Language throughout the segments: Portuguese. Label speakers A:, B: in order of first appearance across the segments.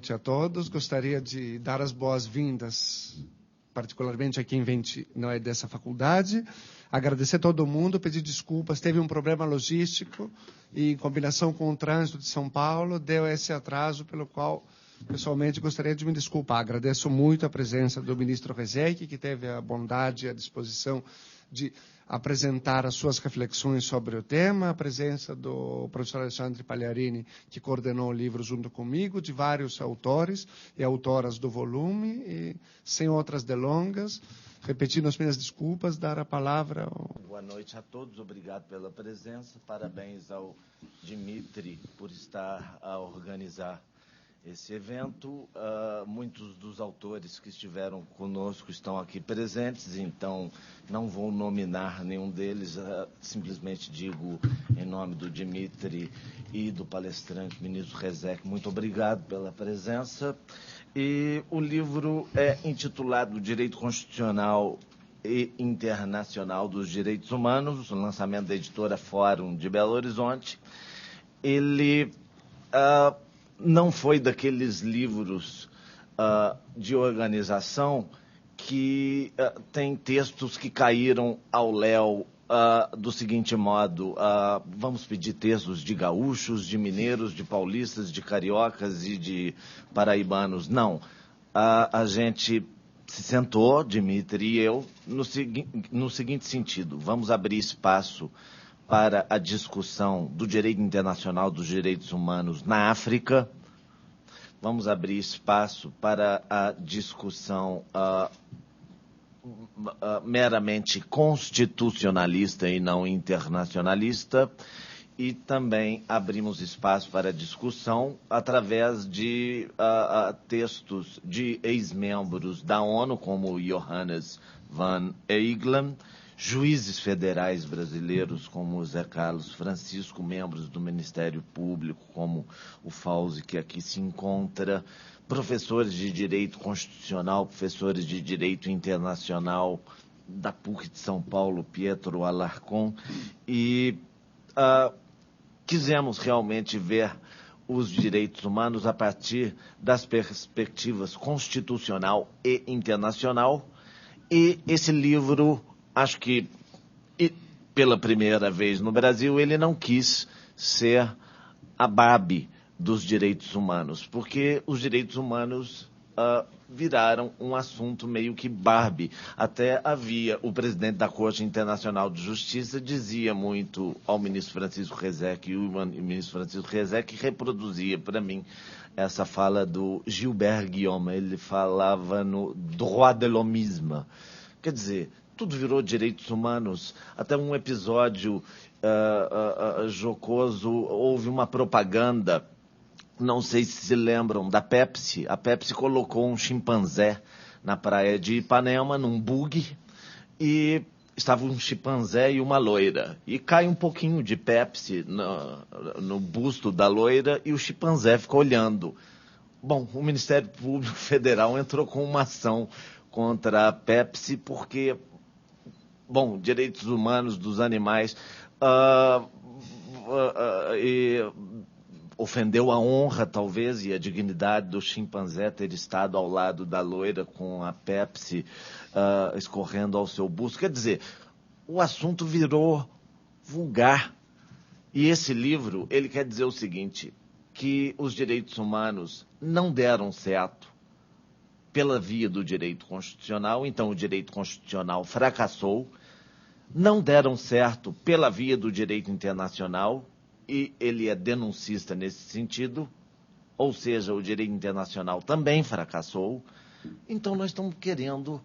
A: noite a todos. Gostaria de dar as boas-vindas, particularmente a quem não é dessa faculdade. Agradecer a todo mundo, pedir desculpas. Teve um problema logístico e, em combinação com o trânsito de São Paulo, deu esse atraso, pelo qual, pessoalmente, gostaria de me desculpar. Agradeço muito a presença do ministro Rezec, que teve a bondade e a disposição de apresentar as suas reflexões sobre o tema, a presença do professor Alexandre Pagliarini, que coordenou o livro junto comigo, de vários autores e autoras do volume, e, sem outras delongas, repetindo as minhas desculpas, dar a palavra ao...
B: Boa noite a todos, obrigado pela presença, parabéns ao Dimitri por estar a organizar esse evento. Muitos dos autores que estiveram conosco estão aqui presentes, então não vou nominar nenhum deles, simplesmente digo em nome do Dimitri e do palestrante, ministro Rezec, muito obrigado pela presença. E o livro é intitulado Direito Constitucional e Internacional dos Direitos Humanos, o lançamento da editora Fórum de Belo Horizonte. Ele não foi daqueles livros de organização que tem textos que caíram ao léu do seguinte modo: vamos pedir textos de gaúchos, de mineiros, de paulistas, de cariocas e de paraibanos. Não. A gente se sentou, Dimitri e eu, no seguinte sentido: vamos abrir espaço para a discussão do direito internacional dos direitos humanos na África. Vamos abrir espaço para a discussão meramente constitucionalista e não internacionalista. E também abrimos espaço para a discussão através de textos de ex-membros da ONU, como Johannes van Eegelen, juízes federais brasileiros como Zé Carlos Francisco, membros do Ministério Público como o Fauzi, que aqui se encontra, professores de Direito Constitucional, professores de Direito Internacional da PUC de São Paulo, Pietro Alarcon, e quisemos realmente ver os direitos humanos a partir das perspectivas constitucional e internacional. E esse livro, acho que pela primeira vez no Brasil, ele não quis ser a Barbie dos direitos humanos, porque os direitos humanos viraram um assunto meio que Barbie. Até havia o presidente da Corte Internacional de Justiça dizia muito ao ministro Francisco Rezec, e o ministro Francisco Rezec reproduzia para mim essa fala do Gilbert Guillaume. Ele falava no droit de l'homisme. Quer dizer, tudo virou direitos humanos. Até um episódio jocoso, houve uma propaganda, não sei se lembram, da Pepsi. A Pepsi colocou um chimpanzé na praia de Ipanema, num bug, e estava um chimpanzé e uma loira. E cai um pouquinho de Pepsi no busto da loira e o chimpanzé fica olhando. Bom, o Ministério Público Federal entrou com uma ação contra a Pepsi porque, bom, direitos humanos dos animais, e ofendeu a honra, talvez, e a dignidade do chimpanzé ter estado ao lado da loira com a Pepsi escorrendo ao seu busto. Quer dizer, o assunto virou vulgar. E esse livro, ele quer dizer o seguinte, que os direitos humanos não deram certo pela via do direito constitucional, então o direito constitucional fracassou, não deram certo pela via do direito internacional, e ele é denuncista nesse sentido, ou seja, o direito internacional também fracassou. Então nós estamos querendo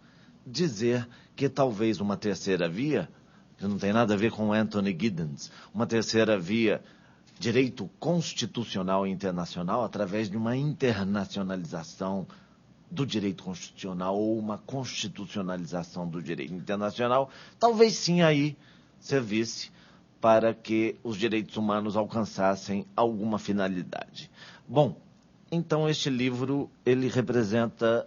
B: dizer que talvez uma terceira via, que não tem nada a ver com Anthony Giddens, uma terceira via, direito constitucional e internacional, através de uma internacionalização do direito constitucional ou uma constitucionalização do direito internacional, talvez sim aí servisse para que os direitos humanos alcançassem alguma finalidade. Bom, então este livro, ele representa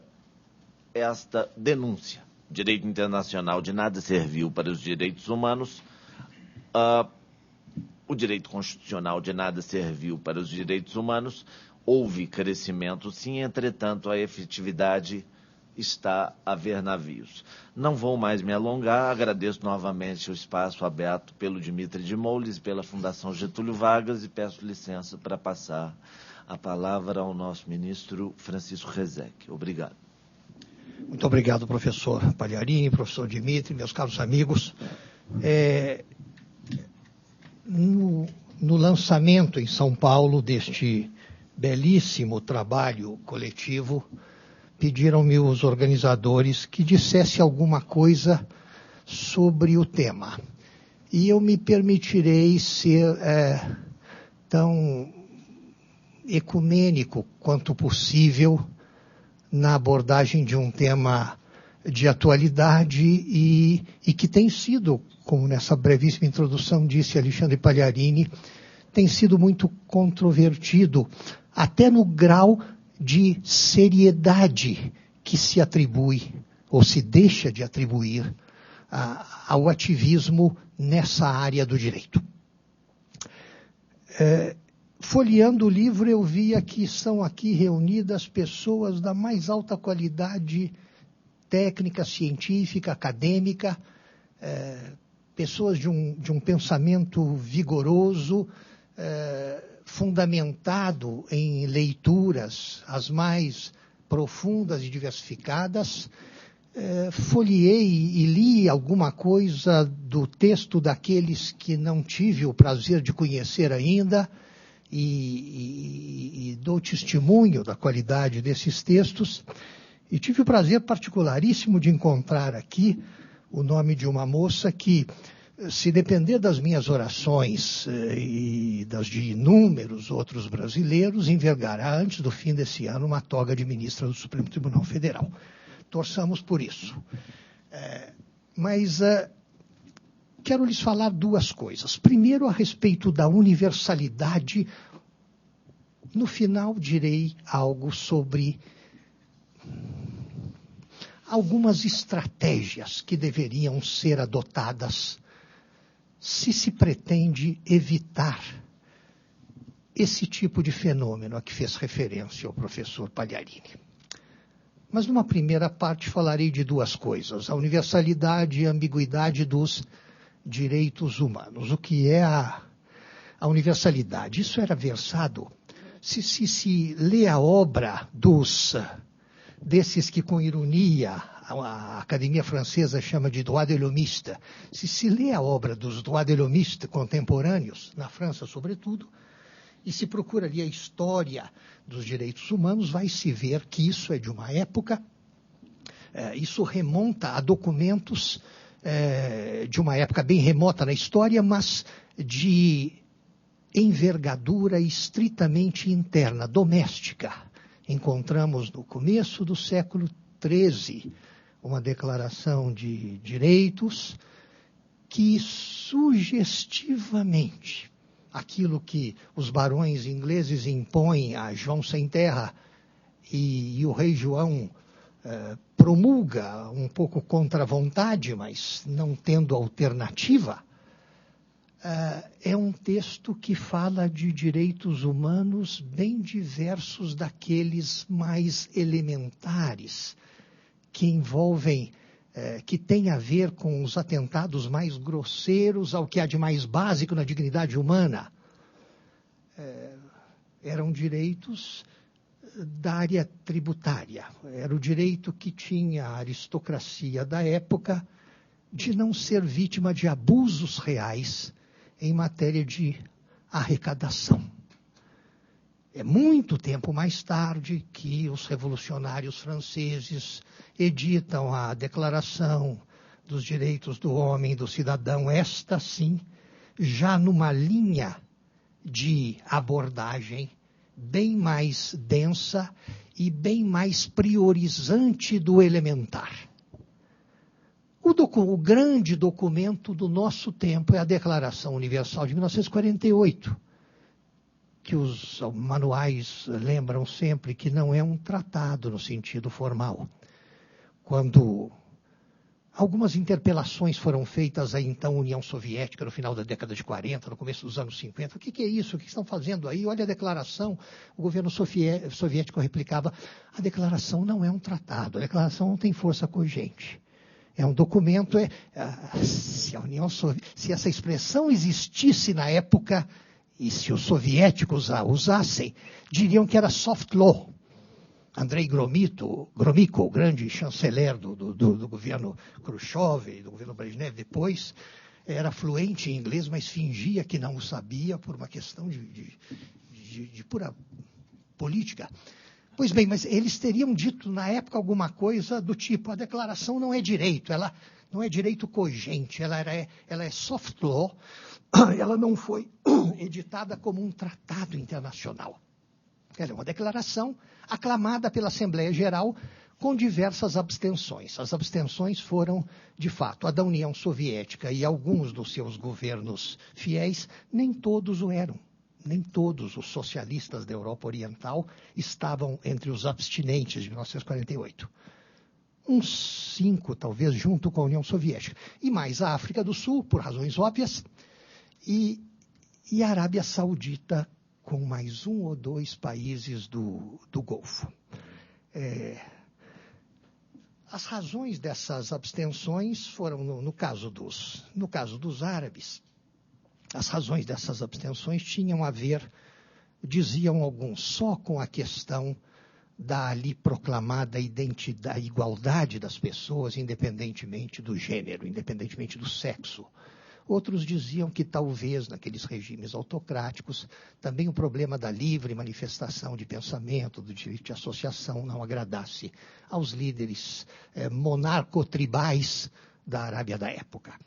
B: esta denúncia. Direito internacional de nada serviu para os direitos humanos, o direito constitucional de nada serviu para os direitos humanos, houve crescimento, sim, entretanto, a efetividade está a ver navios. Não vou mais me alongar, agradeço novamente o espaço aberto pelo Dimitri de Moules, pela Fundação Getúlio Vargas, e peço licença para passar a palavra ao nosso ministro Francisco Rezec. Obrigado.
C: Muito obrigado, professor Pagliarini, professor Dimitri, meus caros amigos. No lançamento em São Paulo deste belíssimo trabalho coletivo, pediram-me os organizadores que dissesse alguma coisa sobre o tema. E eu me permitirei ser tão ecumênico quanto possível na abordagem de um tema de atualidade e que tem sido, como nessa brevíssima introdução disse Alexandre Pagliarini, tem sido muito controvertido, até no grau de seriedade que se atribui, ou se deixa de atribuir, ao ativismo nessa área do direito. Folheando o livro, eu via que são aqui reunidas pessoas da mais alta qualidade técnica, científica, acadêmica, pessoas de um pensamento vigoroso, fundamentado em leituras as mais profundas e diversificadas. Folheei e li alguma coisa do texto daqueles que não tive o prazer de conhecer ainda, e dou testemunho da qualidade desses textos, e tive o prazer particularíssimo de encontrar aqui o nome de uma moça que, se depender das minhas orações e das de inúmeros outros brasileiros, envergará antes do fim desse ano uma toga de ministra do Supremo Tribunal Federal. Torçamos por isso. Mas quero lhes falar duas coisas. Primeiro, a respeito da universalidade. No final, direi algo sobre algumas estratégias que deveriam ser adotadas se pretende evitar esse tipo de fenômeno a que fez referência o professor Pagliarini. Mas numa primeira parte falarei de duas coisas: a universalidade e a ambiguidade dos direitos humanos. O que é a universalidade? Isso era versado, se lê a obra desses que com ironia a Academia Francesa chama de droit de l'hommiste, se lê a obra dos droits de l'hommiste contemporâneos, na França sobretudo, e se procura ali a história dos direitos humanos, vai se ver que isso é de uma época, isso remonta a documentos de uma época bem remota na história, mas de envergadura estritamente interna, doméstica. Encontramos no começo do século XIII uma declaração de direitos que sugestivamente aquilo que os barões ingleses impõem a João Sem Terra e o rei João promulga um pouco contra a vontade, mas não tendo alternativa, é um texto que fala de direitos humanos bem diversos daqueles mais elementares, que envolvem, que têm a ver com os atentados mais grosseiros ao que há de mais básico na dignidade humana. Eram direitos da área tributária. Era o direito que tinha a aristocracia da época de não ser vítima de abusos reais em matéria de arrecadação. É muito tempo mais tarde que os revolucionários franceses editam a Declaração dos Direitos do Homem e do Cidadão, esta sim, já numa linha de abordagem bem mais densa e bem mais priorizante do elementar. O grande documento do nosso tempo é a Declaração Universal de 1948, que os manuais lembram sempre que não é um tratado no sentido formal. Quando Algumas interpelações foram feitas à então União Soviética no final da década de 40, no começo dos anos 50. O que é isso? O que estão fazendo aí? Olha a declaração. O governo soviético replicava: a declaração não é um tratado, a declaração não tem força cogente. É um documento. Se essa expressão existisse na época, e se os soviéticos a usassem, diriam que era soft law. Andrei Gromyko, o grande chanceler do governo Khrushchev e do governo Brezhnev depois, era fluente em inglês, mas fingia que não o sabia por uma questão de pura política. Pois bem, mas eles teriam dito na época alguma coisa do tipo: a declaração não é direito, ela não é direito cogente, ela é soft law, ela não foi editada como um tratado internacional. Ela é uma declaração aclamada pela Assembleia Geral com diversas abstenções. As abstenções foram, de fato, a da União Soviética e alguns dos seus governos fiéis. Nem todos o eram. Nem todos os socialistas da Europa Oriental estavam entre os abstinentes de 1948. Uns 5, talvez, junto com a União Soviética. E mais a África do Sul, por razões óbvias, e a Arábia Saudita, com mais 1 ou 2 países do Golfo. As razões dessas abstenções foram, no caso dos árabes, as razões dessas abstenções tinham a ver, diziam alguns, só com a questão da ali proclamada identidade, igualdade das pessoas, independentemente do gênero, independentemente do sexo. Outros diziam que talvez, naqueles regimes autocráticos, também o problema da livre manifestação de pensamento, do direito de associação, não agradasse aos líderes monarco-tribais da Arábia da época.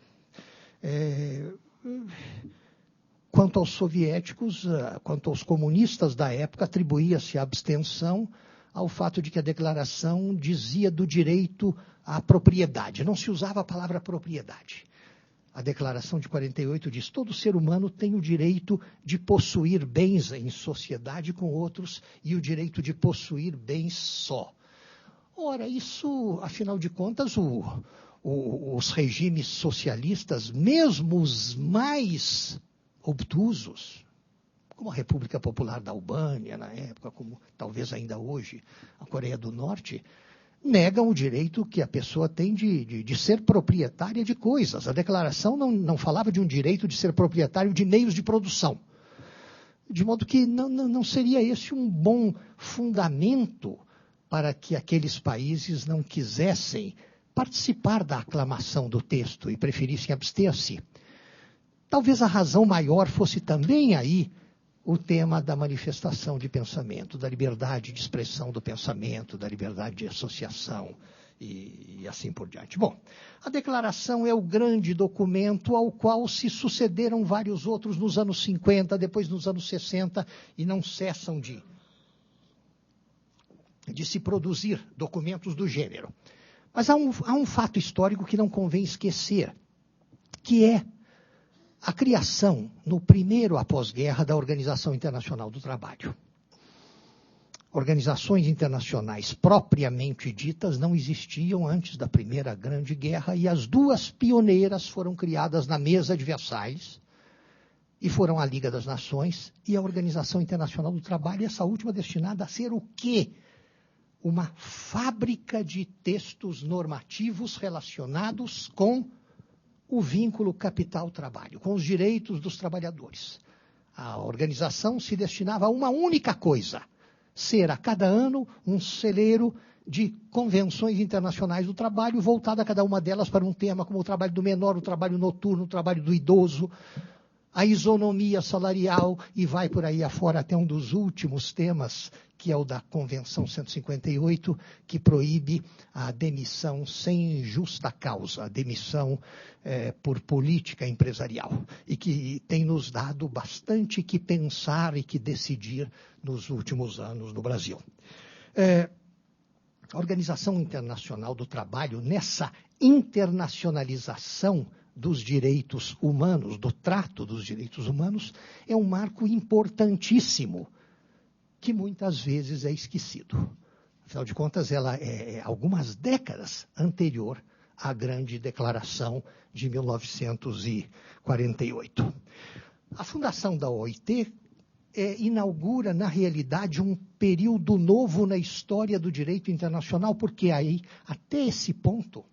C: Quanto aos soviéticos, quanto aos comunistas da época, atribuía-se a abstenção ao fato de que a declaração dizia do direito à propriedade. Não se usava a palavra propriedade. A declaração de 48 diz: todo ser humano tem o direito de possuir bens em sociedade com outros e o direito de possuir bens só. Ora, isso, afinal de contas, os regimes socialistas, mesmo os mais obtusos, como a República Popular da Albânia na época, como talvez ainda hoje a Coreia do Norte, negam o direito que a pessoa tem de ser proprietária de coisas. A declaração não falava de um direito de ser proprietário de meios de produção. De modo que não seria esse um bom fundamento para que aqueles países não quisessem participar da aclamação do texto e preferissem abster-se. Talvez a razão maior fosse também aí o tema da manifestação de pensamento, da liberdade de expressão do pensamento, da liberdade de associação e assim por diante. Bom, a declaração é o grande documento ao qual se sucederam vários outros nos anos 50, depois nos anos 60, e não cessam de se produzir documentos do gênero. Mas há um fato histórico que não convém esquecer, que é a criação, no primeiro após-guerra, da Organização Internacional do Trabalho. Organizações internacionais propriamente ditas não existiam antes da Primeira Grande Guerra, e as duas pioneiras foram criadas na Mesa de Versalhes, e foram a Liga das Nações e a Organização Internacional do Trabalho, e essa última destinada a ser o quê? Uma fábrica de textos normativos relacionados com o vínculo capital-trabalho, com os direitos dos trabalhadores. A organização se destinava a uma única coisa: ser a cada ano um celeiro de convenções internacionais do trabalho, voltada a cada uma delas para um tema como o trabalho do menor, o trabalho noturno, o trabalho do idoso, a isonomia salarial, e vai por aí afora até um dos últimos temas, que é o da Convenção 158, que proíbe a demissão sem justa causa, a demissão por política empresarial, e que tem nos dado bastante que pensar e que decidir nos últimos anos no Brasil. A Organização Internacional do Trabalho, nessa internacionalização dos direitos humanos, do trato dos direitos humanos, é um marco importantíssimo, que muitas vezes é esquecido. Afinal de contas, ela é algumas décadas anterior a Grande Declaração de 1948. A fundação da OIT inaugura, na realidade, um período novo na história do direito internacional, porque aí, até esse ponto,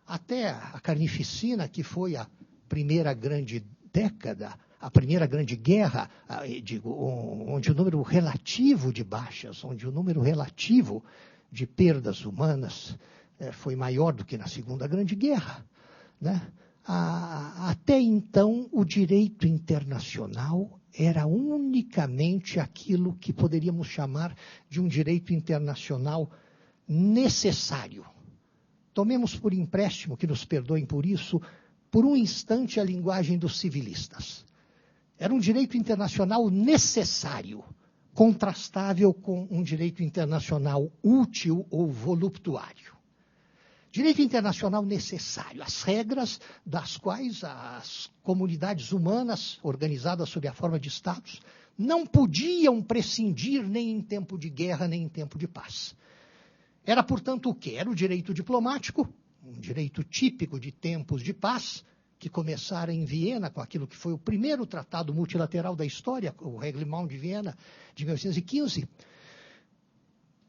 C: até a carnificina, que foi a primeira grande década, a primeira grande guerra, onde o número relativo de baixas, onde o número relativo de perdas humanas foi maior do que na Segunda Grande Guerra, né? Até então, o direito internacional era unicamente aquilo que poderíamos chamar de um direito internacional necessário. Tomemos por empréstimo, que nos perdoem por isso, por um instante a linguagem dos civilistas. Era um direito internacional necessário, contrastável com um direito internacional útil ou voluptuário. Direito internacional necessário, as regras das quais as comunidades humanas, organizadas sob a forma de estados, não podiam prescindir nem em tempo de guerra, nem em tempo de paz. Era, portanto, o quê? Era o direito diplomático, um direito típico de tempos de paz, que começara em Viena, com aquilo que foi o primeiro tratado multilateral da história, o Reglement de Viena, de 1915.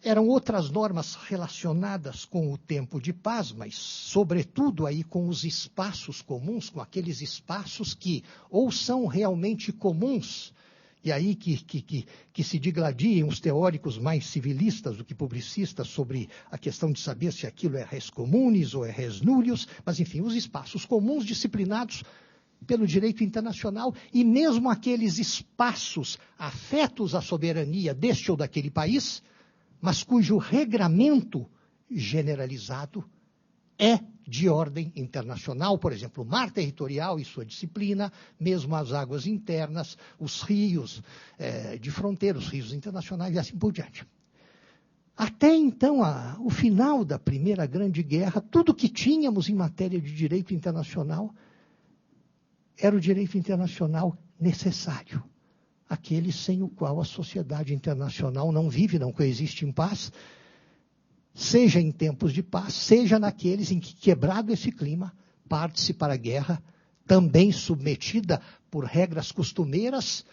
C: Eram outras normas relacionadas com o tempo de paz, mas, sobretudo, aí com os espaços comuns, com aqueles espaços que ou são realmente comuns, e aí que se digladiem os teóricos mais civilistas do que publicistas sobre a questão de saber se aquilo é res communis ou é res nullius, mas, enfim, os espaços comuns disciplinados pelo direito internacional e mesmo aqueles espaços afetos à soberania deste ou daquele país, mas cujo regramento generalizado é de ordem internacional, por exemplo, o mar territorial e sua disciplina, mesmo as águas internas, os rios de fronteira, os rios internacionais e assim por diante. Até então, o final da Primeira Grande Guerra, tudo que tínhamos em matéria de direito internacional era o direito internacional necessário. Aquele sem o qual a sociedade internacional não vive, não coexiste em paz, seja em tempos de paz, seja naqueles em que, quebrado esse clima, parte-se para a guerra, também submetida por regras costumeiras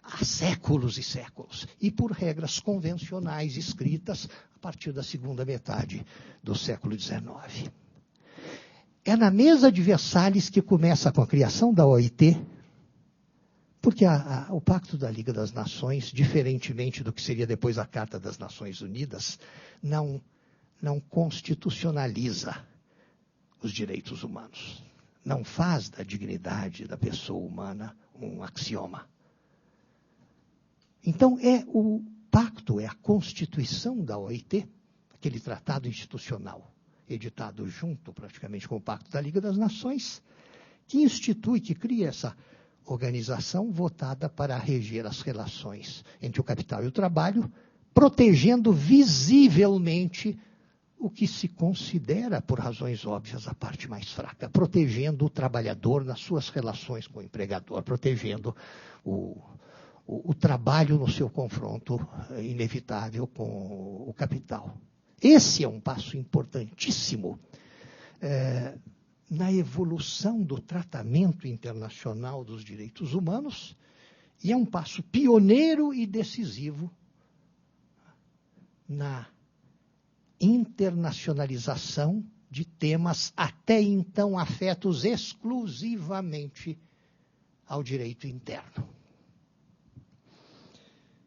C: há séculos e séculos, e por regras convencionais escritas a partir da segunda metade do século XIX. É na mesa de Versalhes que começa com a criação da OIT, porque o Pacto da Liga das Nações, diferentemente do que seria depois a Carta das Nações Unidas, não constitucionaliza os direitos humanos. Não faz da dignidade da pessoa humana um axioma. Então, o pacto, é a constituição da OIT, aquele tratado institucional, editado junto praticamente com o Pacto da Liga das Nações, que institui, que cria essa organização votada para reger as relações entre o capital e o trabalho, protegendo visivelmente o que se considera, por razões óbvias, a parte mais fraca, protegendo o trabalhador nas suas relações com o empregador, protegendo o trabalho no seu confronto inevitável com o capital. Esse é um passo importantíssimo na evolução do tratamento internacional dos direitos humanos, e é um passo pioneiro e decisivo na internacionalização de temas até então afetos exclusivamente ao direito interno.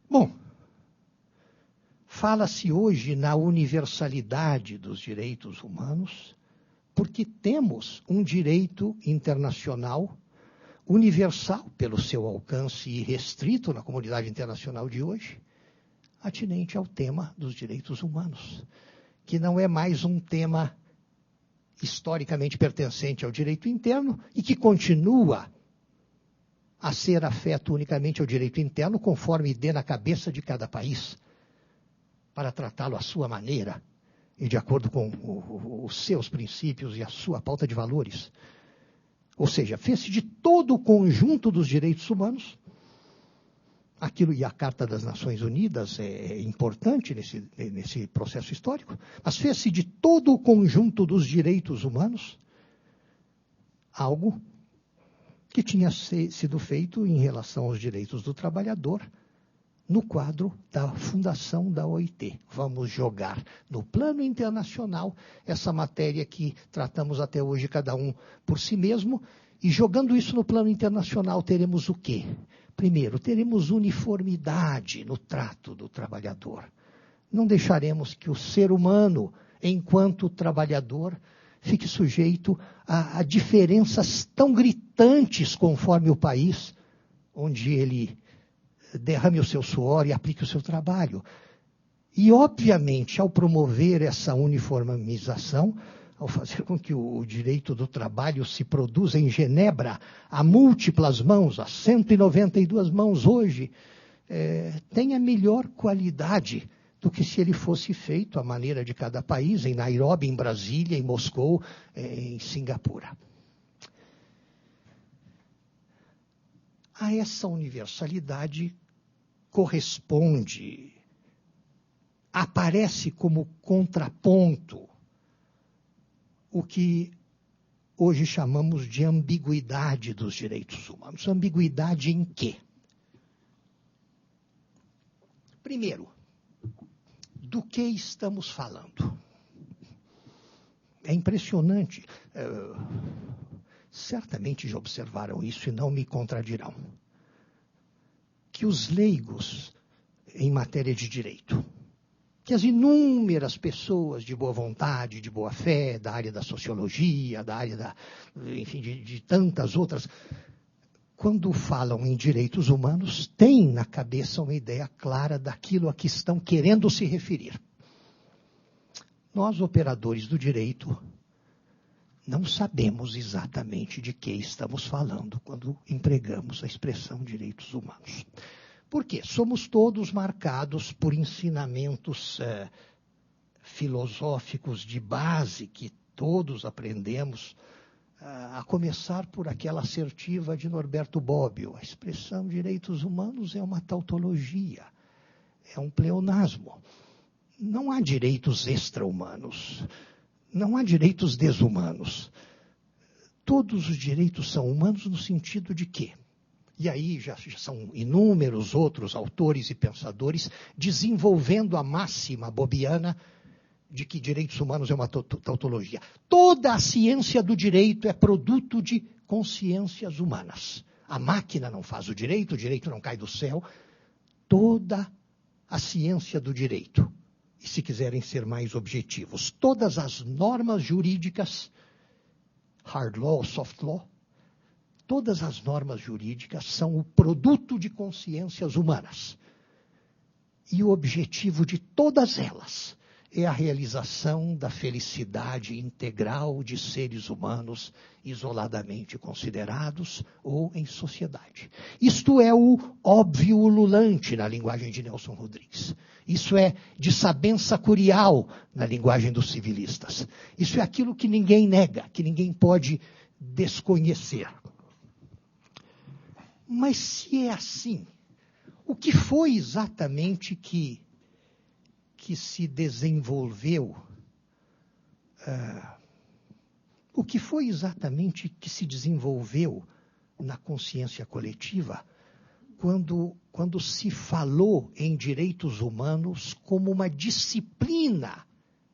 C: Bom, fala-se hoje na universalidade dos direitos humanos, porque temos um direito internacional universal pelo seu alcance irrestrito na comunidade internacional de hoje, atinente ao tema dos direitos humanos, que não é mais um tema historicamente pertencente ao direito interno e que continua a ser afeto unicamente ao direito interno, conforme dê na cabeça de cada país, para tratá-lo à sua maneira e de acordo com os seus princípios e a sua pauta de valores. Ou seja, fez-se de todo o conjunto dos direitos humanos aquilo, e a Carta das Nações Unidas é importante nesse processo histórico, mas fez-se de todo o conjunto dos direitos humanos algo que tinha sido feito em relação aos direitos do trabalhador no quadro da fundação da OIT. Vamos jogar no plano internacional essa matéria que tratamos até hoje, cada um por si mesmo, e jogando isso no plano internacional teremos o quê? Primeiro, teremos uniformidade no trato do trabalhador. Não deixaremos que o ser humano, enquanto trabalhador, fique sujeito a diferenças tão gritantes conforme o país onde ele derrame o seu suor e aplique o seu trabalho. E, obviamente, ao promover essa uniformização, ao fazer com que o direito do trabalho se produza em Genebra a múltiplas mãos, a 192 mãos hoje, tenha melhor qualidade do que se ele fosse feito à maneira de cada país, em Nairobi, em Brasília, em Moscou, em Singapura. A essa universalidade corresponde, aparece como contraponto o que hoje chamamos de ambiguidade dos direitos humanos. Ambiguidade em quê? Primeiro, do que estamos falando? É impressionante. Certamente já observaram isso e não me contradirão. Que os leigos em matéria de direito, que as inúmeras pessoas de boa vontade, de boa fé, da área da sociologia, da área enfim, de tantas outras, quando falam em direitos humanos, têm na cabeça uma ideia clara daquilo a que estão querendo se referir. Nós, operadores do direito, não sabemos exatamente de que estamos falando quando empregamos a expressão direitos humanos. Por quê? Somos todos marcados por ensinamentos filosóficos de base que todos aprendemos, a começar por aquela assertiva de Norberto Bobbio. A expressão direitos humanos é uma tautologia, é um pleonasmo. Não há direitos extra-humanos, não há direitos desumanos. Todos os direitos são humanos no sentido de quê? E aí já são inúmeros outros autores e pensadores desenvolvendo a máxima bobiana de que direitos humanos é uma tautologia. Toda a ciência do direito é produto de consciências humanas. A máquina não faz o direito não cai do céu. Toda a ciência do direito, e se quiserem ser mais objetivos, todas as normas jurídicas, hard law, soft law, todas as normas jurídicas são o produto de consciências humanas. E o objetivo de todas elas é a realização da felicidade integral de seres humanos isoladamente considerados ou em sociedade. Isto é o óbvio ululante na linguagem de Nelson Rodrigues. Isso é de sabença curial na linguagem dos civilistas. Isso é aquilo que ninguém nega, que ninguém pode desconhecer. Mas se é assim, o que foi exatamente que se desenvolveu, o que foi exatamente que se desenvolveu na consciência coletiva quando se falou em direitos humanos como uma disciplina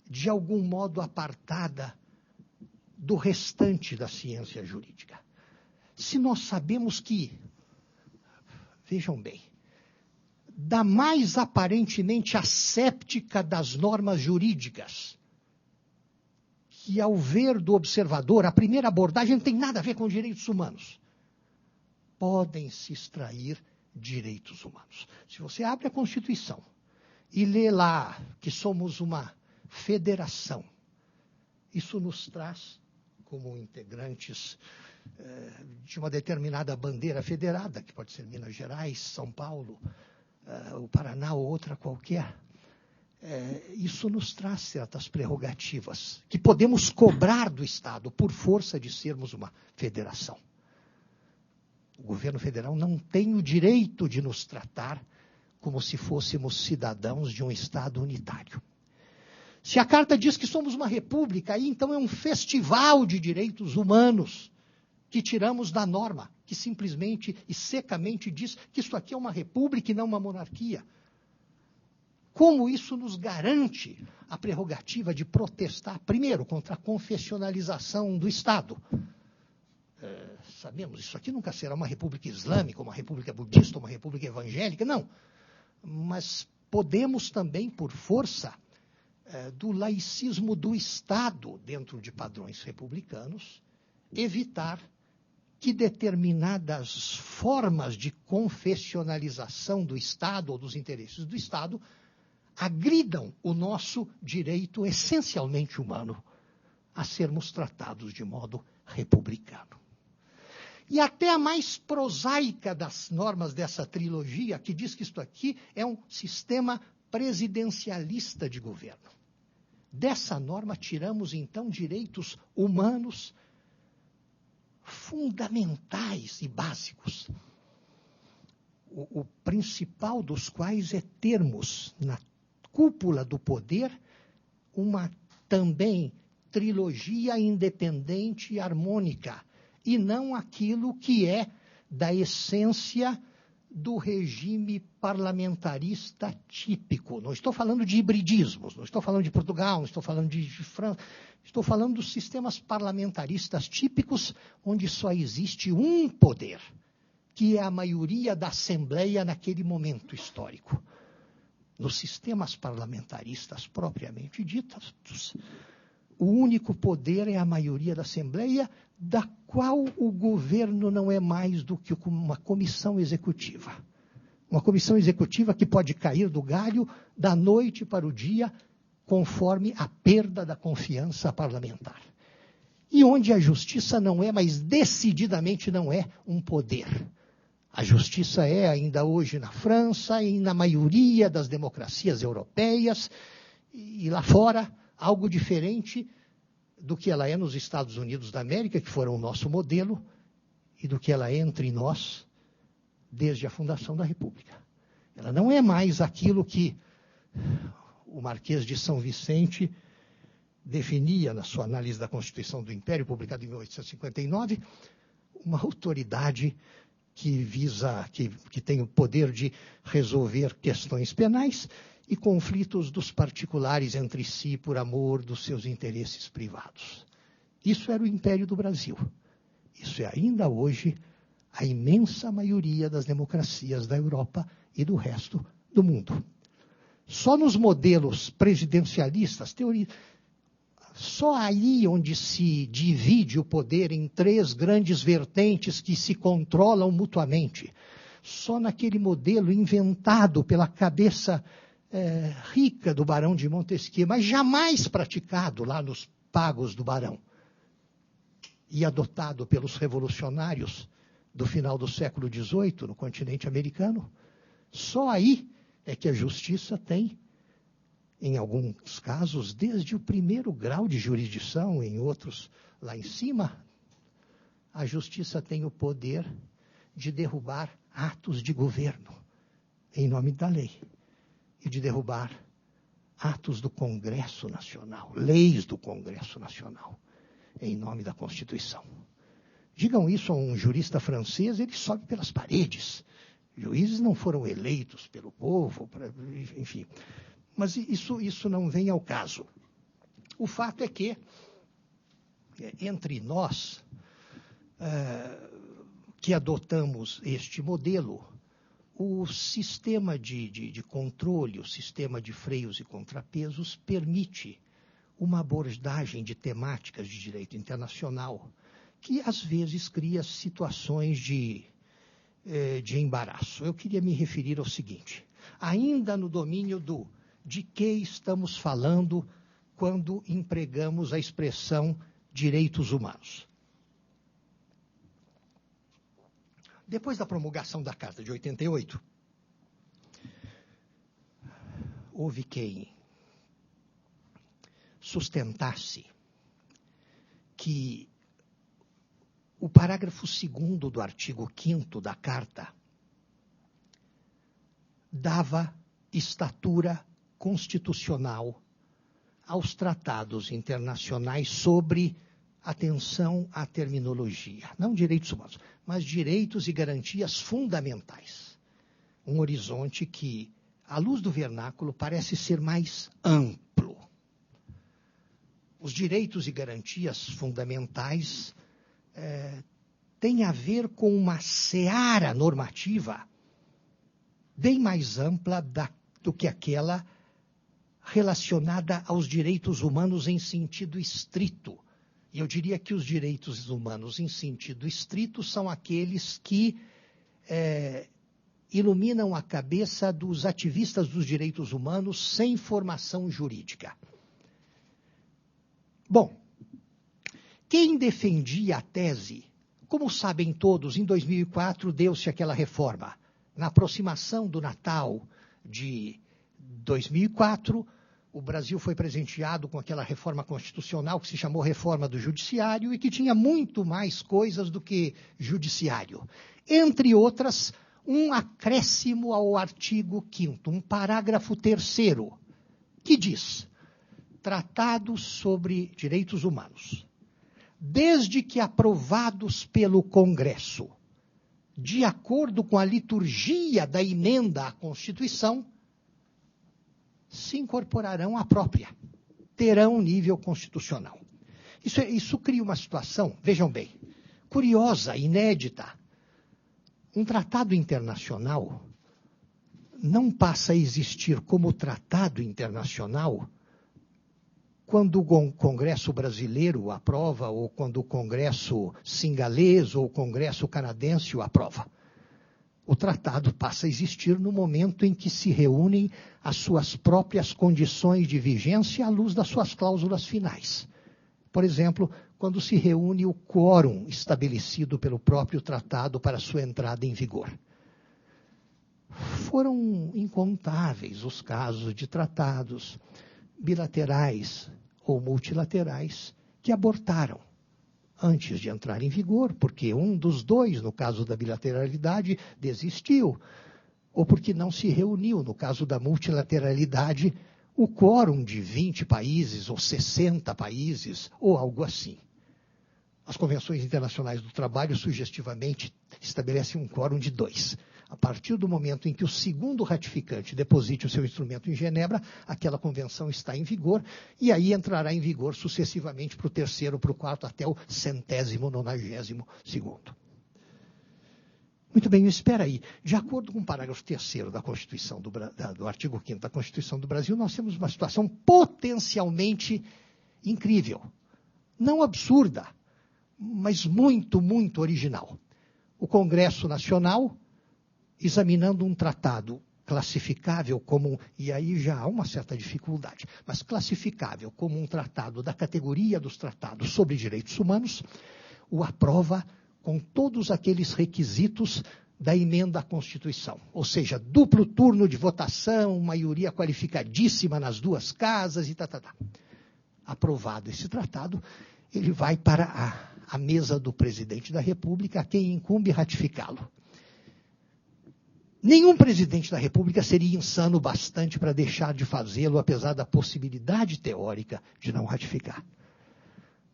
C: de algum modo apartada do restante da ciência jurídica? Se nós sabemos que, vejam bem, da mais aparentemente asséptica das normas jurídicas, que ao ver do observador, a primeira abordagem não tem nada a ver com direitos humanos, podem se extrair direitos humanos. Se você abre a Constituição e lê lá que somos uma federação, isso nos traz, como integrantes de uma determinada bandeira federada, que pode ser Minas Gerais, São Paulo, o Paraná ou outra qualquer, isso nos traz certas prerrogativas que podemos cobrar do Estado por força de sermos uma federação. O governo federal não tem o direito de nos tratar como se fôssemos cidadãos de um Estado unitário. Se a Carta diz que somos uma república, aí então é um festival de direitos humanos que tiramos da norma, que simplesmente e secamente diz que isso aqui é uma república e não uma monarquia. Como isso nos garante a prerrogativa de protestar, primeiro, contra a confessionalização do Estado? Sabemos, isso aqui nunca será uma república islâmica, uma república budista, uma república evangélica, não. Mas podemos também, por força do laicismo do Estado, dentro de padrões republicanos, evitar que determinadas formas de confessionalização do Estado ou dos interesses do Estado agridam o nosso direito essencialmente humano a sermos tratados de modo republicano. E até a mais prosaica das normas dessa trilogia, que diz que isto aqui é um sistema presidencialista de governo. Dessa norma tiramos, então, direitos humanos fundamentais e básicos, o principal dos quais é termos na cúpula do poder uma também trilogia independente e harmônica, e não aquilo que é da essência do regime parlamentarista típico. Não estou falando de hibridismos, não estou falando de Portugal, não estou falando de França, estou falando dos sistemas parlamentaristas típicos, onde só existe um poder, que é a maioria da Assembleia naquele momento histórico. Nos sistemas parlamentaristas propriamente ditos, o único poder é a maioria da Assembleia, da qual o governo não é mais do que uma comissão executiva. Uma comissão executiva que pode cair do galho da noite para o dia, conforme a perda da confiança parlamentar. E onde a justiça não é, mas decididamente não é, um poder. A justiça é, ainda hoje na França e na maioria das democracias europeias, e lá fora, algo diferente do que ela é nos Estados Unidos da América, que foram o nosso modelo, e do que ela é entre nós desde a fundação da República. Ela não é mais aquilo que o Marquês de São Vicente definia na sua análise da Constituição do Império, publicada em 1859, uma autoridade que tem o poder de resolver questões penais e conflitos dos particulares entre si por amor dos seus interesses privados. Isso era o Império do Brasil. Isso é ainda hoje a imensa maioria das democracias da Europa e do resto do mundo. Só nos modelos presidencialistas, só aí onde se divide o poder em três grandes vertentes que se controlam mutuamente, só naquele modelo inventado pela cabeça rica do Barão de Montesquieu, mas jamais praticado lá nos pagos do Barão, e adotado pelos revolucionários do final do século XVIII no continente americano, só aí é que a justiça tem, em alguns casos, desde o primeiro grau de jurisdição, em outros lá em cima, a justiça tem o poder de derrubar atos de governo em nome da lei e de derrubar atos do Congresso Nacional, leis do Congresso Nacional, em nome da Constituição. Digam isso a um jurista francês, ele sobe pelas paredes. Juízes não foram eleitos pelo povo, enfim. Mas isso não vem ao caso. O fato é que, entre nós, que adotamos este modelo, o sistema de controle, o sistema de freios e contrapesos permite uma abordagem de temáticas de direito internacional que, às vezes, cria situações de embaraço. Eu queria me referir ao seguinte: ainda no domínio de que estamos falando quando empregamos a expressão direitos humanos. Depois da promulgação da Carta de 88, houve quem sustentasse que o parágrafo 2º do artigo 5º da Carta dava estatura constitucional aos tratados internacionais sobre, atenção à terminologia, não direitos humanos, mas direitos e garantias fundamentais. Um horizonte que, à luz do vernáculo, parece ser mais amplo. Os direitos e garantias fundamentais têm a ver com uma seara normativa bem mais ampla do que aquela relacionada aos direitos humanos em sentido estrito. E eu diria que os direitos humanos em sentido estrito são aqueles que iluminam a cabeça dos ativistas dos direitos humanos sem formação jurídica. Bom, quem defendia a tese, como sabem todos, em 2004 deu-se aquela reforma. Na aproximação do Natal de 2004, o Brasil foi presenteado com aquela reforma constitucional que se chamou Reforma do Judiciário e que tinha muito mais coisas do que judiciário. Entre outras, um acréscimo ao artigo 5º, um parágrafo 3º, que diz: tratados sobre direitos humanos, desde que aprovados pelo Congresso, de acordo com a liturgia da emenda à Constituição, se incorporarão à própria, terão nível constitucional. Isso cria uma situação, vejam bem, curiosa, inédita. Um tratado internacional não passa a existir como tratado internacional quando o Congresso brasileiro o aprova, ou quando o Congresso singalês ou o Congresso canadense o aprova. O tratado passa a existir no momento em que se reúnem as suas próprias condições de vigência à luz das suas cláusulas finais. Por exemplo, quando se reúne o quórum estabelecido pelo próprio tratado para sua entrada em vigor. Foram incontáveis os casos de tratados bilaterais ou multilaterais que abortaram antes de entrar em vigor, porque um dos dois, no caso da bilateralidade, desistiu, ou porque não se reuniu, no caso da multilateralidade, o quórum de 20 países ou 60 países, ou algo assim. As convenções internacionais do trabalho, sugestivamente, estabelecem um quórum de 2. A partir do momento em que o segundo ratificante deposite o seu instrumento em Genebra, aquela convenção está em vigor, e aí entrará em vigor sucessivamente para o 3º, para o 4º, até o 192º. Muito bem, espera aí. De acordo com o parágrafo 3º da Constituição do artigo 5º da Constituição do Brasil, nós temos uma situação potencialmente incrível. Não absurda, mas muito, muito original. O Congresso Nacional, examinando um tratado classificável como, e aí já há uma certa dificuldade, mas classificável como um tratado da categoria dos tratados sobre direitos humanos, o aprova com todos aqueles requisitos da emenda à Constituição. Ou seja, duplo turno de votação, maioria qualificadíssima nas duas casas e Aprovado esse tratado, ele vai para a mesa do presidente da República, a quem incumbe ratificá-lo. Nenhum presidente da República seria insano bastante para deixar de fazê-lo, apesar da possibilidade teórica de não ratificar.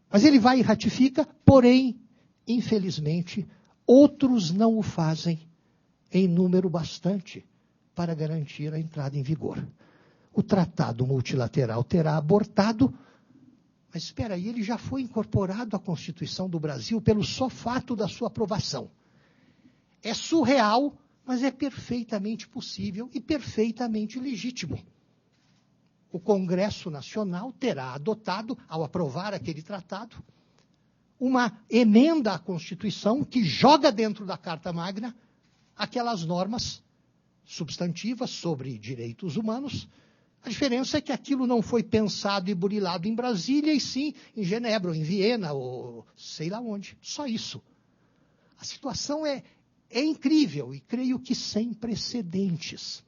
C: Mas ele vai e ratifica, porém, infelizmente, outros não o fazem em número bastante para garantir a entrada em vigor. O tratado multilateral terá abortado, mas espera aí, ele já foi incorporado à Constituição do Brasil pelo só fato da sua aprovação. É surreal, mas é perfeitamente possível e perfeitamente legítimo. O Congresso Nacional terá adotado, ao aprovar aquele tratado, uma emenda à Constituição que joga dentro da Carta Magna aquelas normas substantivas sobre direitos humanos. A diferença é que aquilo não foi pensado e burilado em Brasília, e sim em Genebra, ou em Viena, ou sei lá onde. Só isso. A situação é incrível e creio que sem precedentes.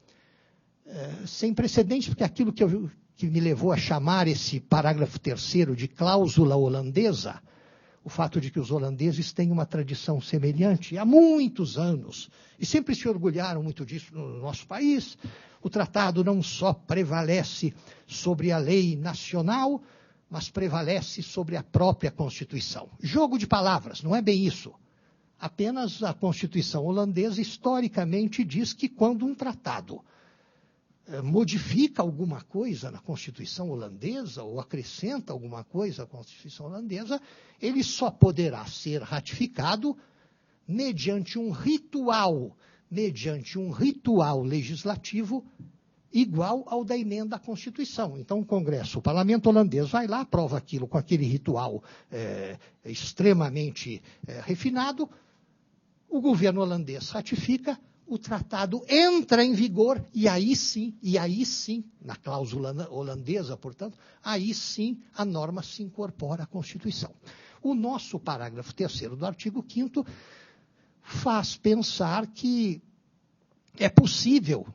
C: Sem precedentes, porque aquilo que me levou a chamar esse parágrafo 3º de cláusula holandesa, o o fato de que os holandeses têm uma tradição semelhante há muitos anos e sempre se orgulharam muito disso no nosso país. O tratado não só prevalece sobre a lei nacional, mas prevalece sobre a própria Constituição. Jogo de palavras, não é bem isso. Apenas a Constituição holandesa historicamente diz que quando um tratado modifica alguma coisa na Constituição holandesa ou acrescenta alguma coisa à Constituição holandesa, ele só poderá ser ratificado mediante um ritual legislativo igual ao da emenda à Constituição. Então, o parlamento holandês vai lá, aprova aquilo com aquele ritual extremamente refinado, o governo holandês ratifica, o tratado entra em vigor e aí sim, na cláusula holandesa, portanto, aí sim a norma se incorpora à Constituição. O nosso parágrafo 3º do artigo 5º faz pensar que é possível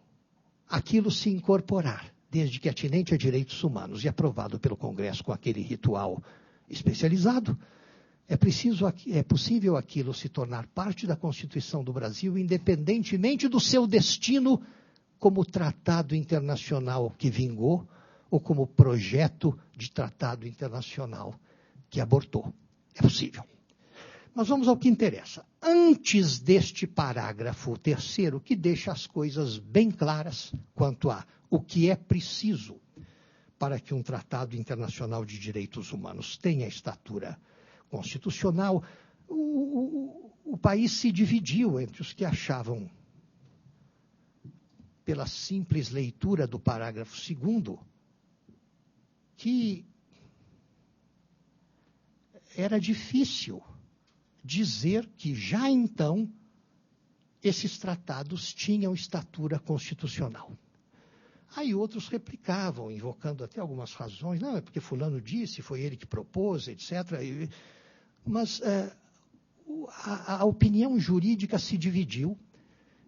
C: aquilo se incorporar, desde que atinente a direitos humanos e aprovado pelo Congresso com aquele ritual especializado. É possível aquilo se tornar parte da Constituição do Brasil, independentemente do seu destino como tratado internacional que vingou ou como projeto de tratado internacional que abortou. É possível. Mas vamos ao que interessa. Antes deste parágrafo 3º, que deixa as coisas bem claras quanto a o que é preciso para que um tratado internacional de direitos humanos tenha estatura constitucional, o país se dividiu entre os que achavam, pela simples leitura do parágrafo 2º, que era difícil dizer que já então esses tratados tinham estatura constitucional. Aí outros replicavam, invocando até algumas razões, não, é porque fulano disse, foi ele que propôs, etc. Mas a opinião jurídica se dividiu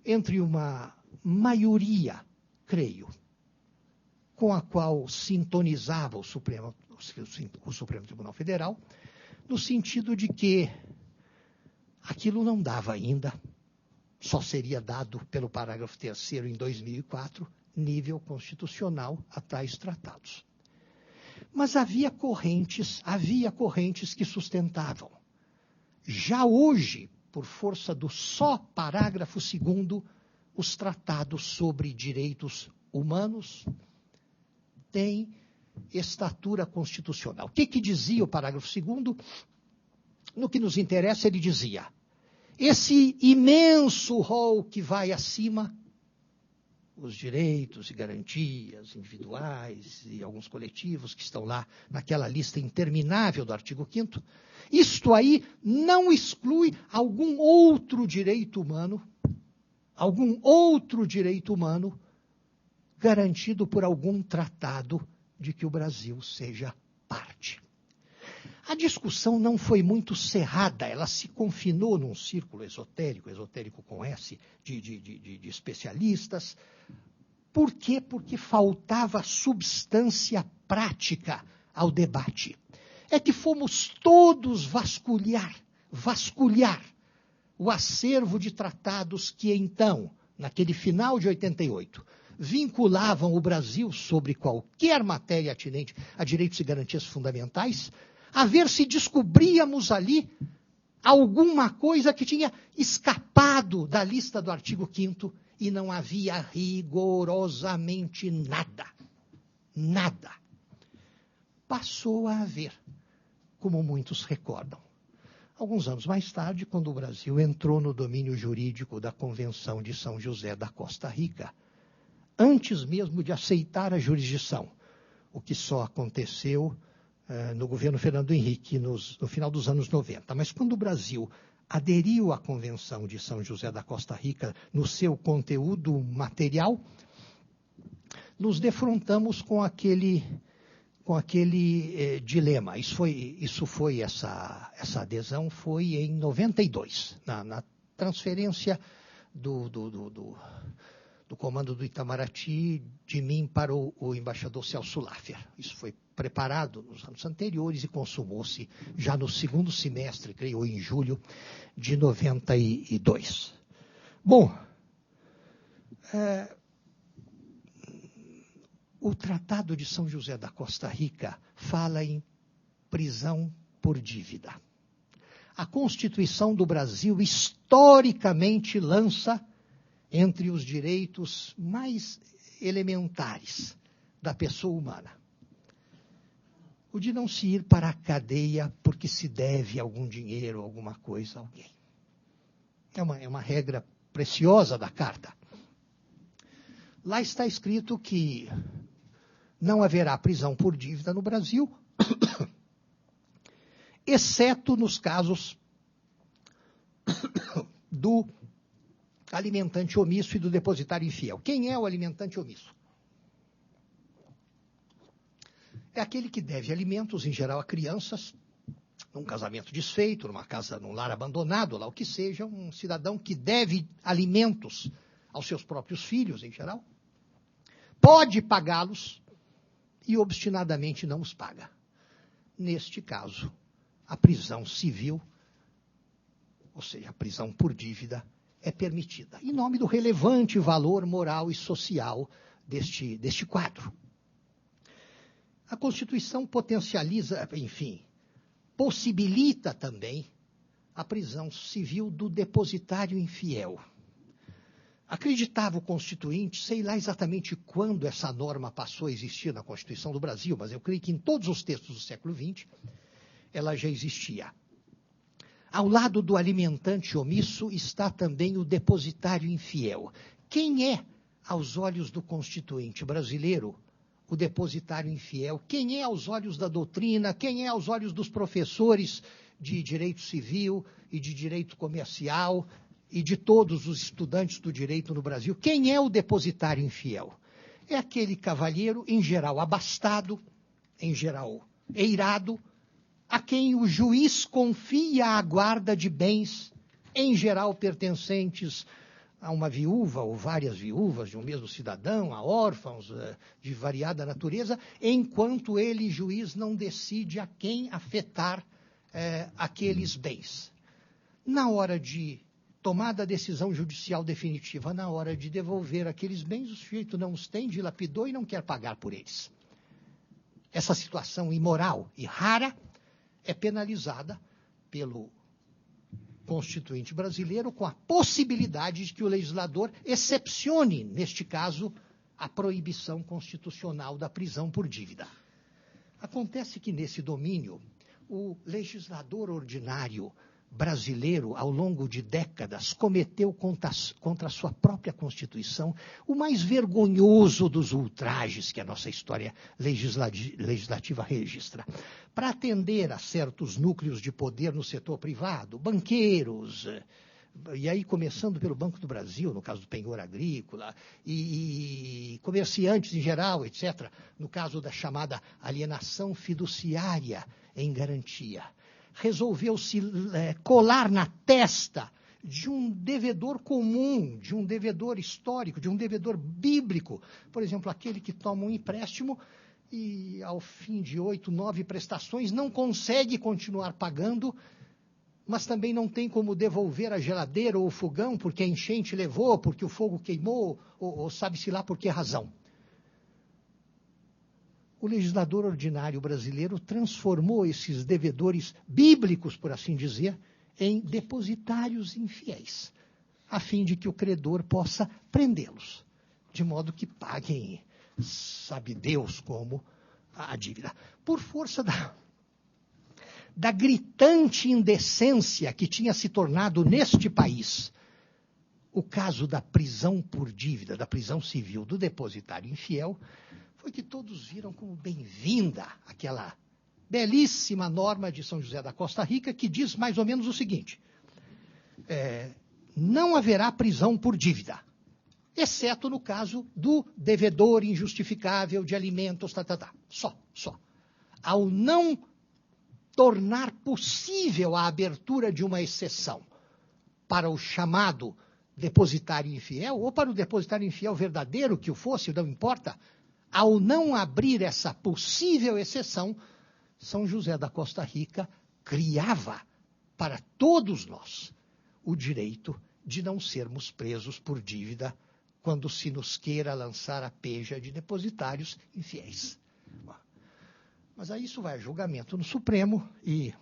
C: entre uma maioria, creio, com a qual sintonizava o Supremo Tribunal Federal, no sentido de que aquilo não dava ainda, só seria dado pelo parágrafo 3º em 2004, nível constitucional a tais tratados. Mas havia correntes que sustentavam. Já hoje, por força do só parágrafo 2º, os tratados sobre direitos humanos têm estatura constitucional. O que dizia o parágrafo 2º? No que nos interessa, ele dizia: esse imenso rol que vai acima, os direitos e garantias individuais e alguns coletivos que estão lá naquela lista interminável do artigo 5º, isto aí não exclui algum outro direito humano garantido por algum tratado de que o Brasil seja parte. A discussão não foi muito cerrada, ela se confinou num círculo esotérico com S, de especialistas. Por quê? Porque faltava substância prática ao debate. É que fomos todos vasculhar o acervo de tratados que então, naquele final de 88, vinculavam o Brasil sobre qualquer matéria atinente a direitos e garantias fundamentais, a ver se descobríamos ali alguma coisa que tinha escapado da lista do artigo 5º e não havia rigorosamente nada. Nada. Passou a haver, como muitos recordam. Alguns anos mais tarde, quando o Brasil entrou no domínio jurídico da Convenção de São José da Costa Rica, antes mesmo de aceitar a jurisdição, o que só aconteceu no governo Fernando Henrique no final dos anos 90. Mas quando o Brasil aderiu à Convenção de São José da Costa Rica no seu conteúdo material, nos defrontamos com aquele dilema. Essa adesão foi em 92, na transferência do do comando do Itamaraty, de mim para o embaixador Celso Laffer. Isso foi preparado nos anos anteriores e consumou-se já no segundo semestre, creio, em julho de 92. Bom, o Tratado de São José da Costa Rica fala em prisão por dívida. A Constituição do Brasil historicamente lança entre os direitos mais elementares da pessoa humana o de não se ir para a cadeia porque se deve algum dinheiro, alguma coisa a alguém. É uma regra preciosa da Carta. Lá está escrito que não haverá prisão por dívida no Brasil, exceto nos casos do alimentante omisso e do depositário infiel. Quem é o alimentante omisso? É aquele que deve alimentos, em geral, a crianças, num casamento desfeito, numa casa, num lar abandonado, lá o que seja, um cidadão que deve alimentos aos seus próprios filhos, em geral, pode pagá-los e obstinadamente não os paga. Neste caso, a prisão civil, ou seja, a prisão por dívida, é permitida, em nome do relevante valor moral e social deste quadro. A Constituição potencializa, enfim, possibilita também a prisão civil do depositário infiel. Acreditava o Constituinte, sei lá exatamente quando essa norma passou a existir na Constituição do Brasil, mas eu creio que em todos os textos do século XX ela já existia. Ao lado do alimentante omisso está também o depositário infiel. Quem é, aos olhos do Constituinte brasileiro, o depositário infiel? Quem é aos olhos da doutrina? Quem é aos olhos dos professores de direito civil e de direito comercial e de todos os estudantes do direito no Brasil? Quem é o depositário infiel? É aquele cavalheiro, em geral abastado, em geral eirado, a quem o juiz confia a guarda de bens, em geral pertencentes a uma viúva ou várias viúvas de um mesmo cidadão, a órfãos de variada natureza, enquanto ele, juiz, não decide a quem afetar aqueles bens. Na hora de tomada a decisão judicial definitiva, na hora de devolver aqueles bens, o sujeito não os tem, dilapidou e não quer pagar por eles. Essa situação imoral e rara é penalizada pelo Constituinte brasileiro com a possibilidade de que o legislador excepcione, neste caso, a proibição constitucional da prisão por dívida. Acontece que nesse domínio, o legislador ordinário brasileiro, ao longo de décadas, cometeu contra a sua própria Constituição o mais vergonhoso dos ultrajes que a nossa história legislativa registra. Para atender a certos núcleos de poder no setor privado, banqueiros, e aí começando pelo Banco do Brasil, no caso do penhor agrícola, e comerciantes em geral, etc., no caso da chamada alienação fiduciária em garantia. Resolveu-se colar na testa de um devedor comum, de um devedor histórico, de um devedor bíblico. Por exemplo, aquele que toma um empréstimo e, ao fim de 8, 9 prestações, não consegue continuar pagando, mas também não tem como devolver a geladeira ou o fogão porque a enchente levou, porque o fogo queimou, ou sabe-se lá por que razão. O legislador ordinário brasileiro transformou esses devedores bíblicos, por assim dizer, em depositários infiéis, a fim de que o credor possa prendê-los, de modo que paguem, sabe Deus como, a dívida. Por força da gritante indecência que tinha se tornado neste país o caso da prisão por dívida, da prisão civil do depositário infiel, foi que todos viram como bem-vinda aquela belíssima norma de São José da Costa Rica que diz mais ou menos o seguinte: não haverá prisão por dívida, exceto no caso do devedor injustificável de alimentos, Só. Ao não tornar possível a abertura de uma exceção para o chamado depositário infiel, ou para o depositário infiel verdadeiro que o fosse, não importa, ao não abrir essa possível exceção, São José da Costa Rica criava para todos nós o direito de não sermos presos por dívida quando se nos queira lançar a peja de depositários infiéis. Mas aí isso vai a julgamento no Supremo, e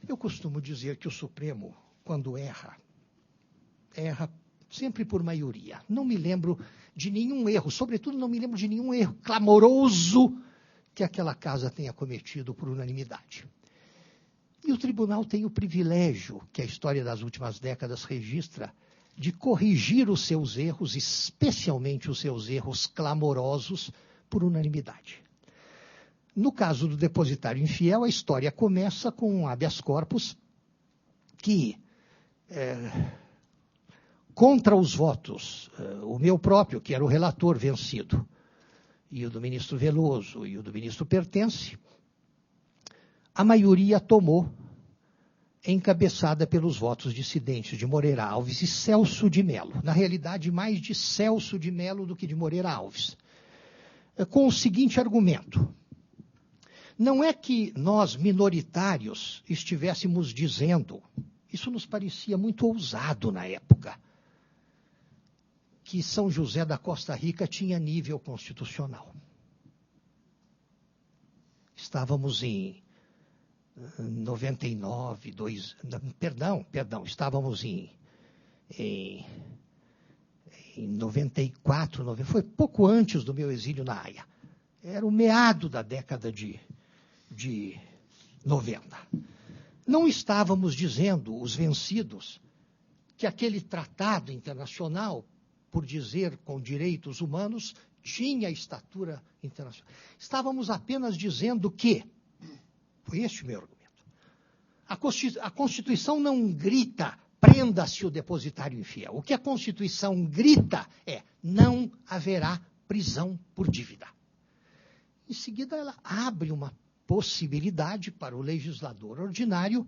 C: eu costumo dizer que o Supremo, quando erra sempre por maioria. Não me lembro de nenhum erro, sobretudo não me lembro de nenhum erro clamoroso que aquela casa tenha cometido por unanimidade. E o tribunal tem o privilégio, que a história das últimas décadas registra, de corrigir os seus erros, especialmente os seus erros clamorosos, por unanimidade. No caso do depositário infiel, a história começa com um habeas corpus que, contra os votos, o meu próprio, que era o relator vencido, e o do ministro Veloso e o do ministro Pertence, a maioria tomou, encabeçada pelos votos dissidentes de Moreira Alves e Celso de Mello. Na realidade, mais de Celso de Mello do que de Moreira Alves. Com o seguinte argumento: não é que nós, minoritários, estivéssemos dizendo, isso nos parecia muito ousado na época, que São José da Costa Rica tinha nível constitucional. Estávamos em 99, estávamos em 94, foi pouco antes do meu exílio na Haia. Era o meado da década de 90. Não estávamos dizendo, os vencidos, que aquele tratado internacional, por dizer com direitos humanos, tinha estatura internacional. Estávamos apenas dizendo que, foi este o meu argumento, a Constituição não grita, prenda-se o depositário infiel. O que a Constituição grita é, não haverá prisão por dívida. Em seguida, ela abre uma possibilidade para o legislador ordinário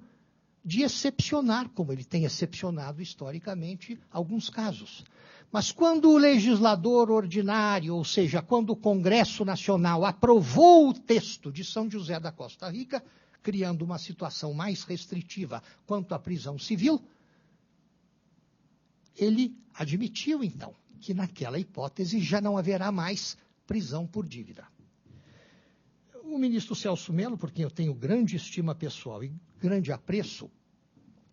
C: de excepcionar, como ele tem excepcionado historicamente alguns casos. Mas quando o legislador ordinário, ou seja, quando o Congresso Nacional aprovou o texto de São José da Costa Rica, criando uma situação mais restritiva quanto à prisão civil, ele admitiu, então, que naquela hipótese já não haverá mais prisão por dívida. O ministro Celso Mello, por quem eu tenho grande estima pessoal e grande apreço,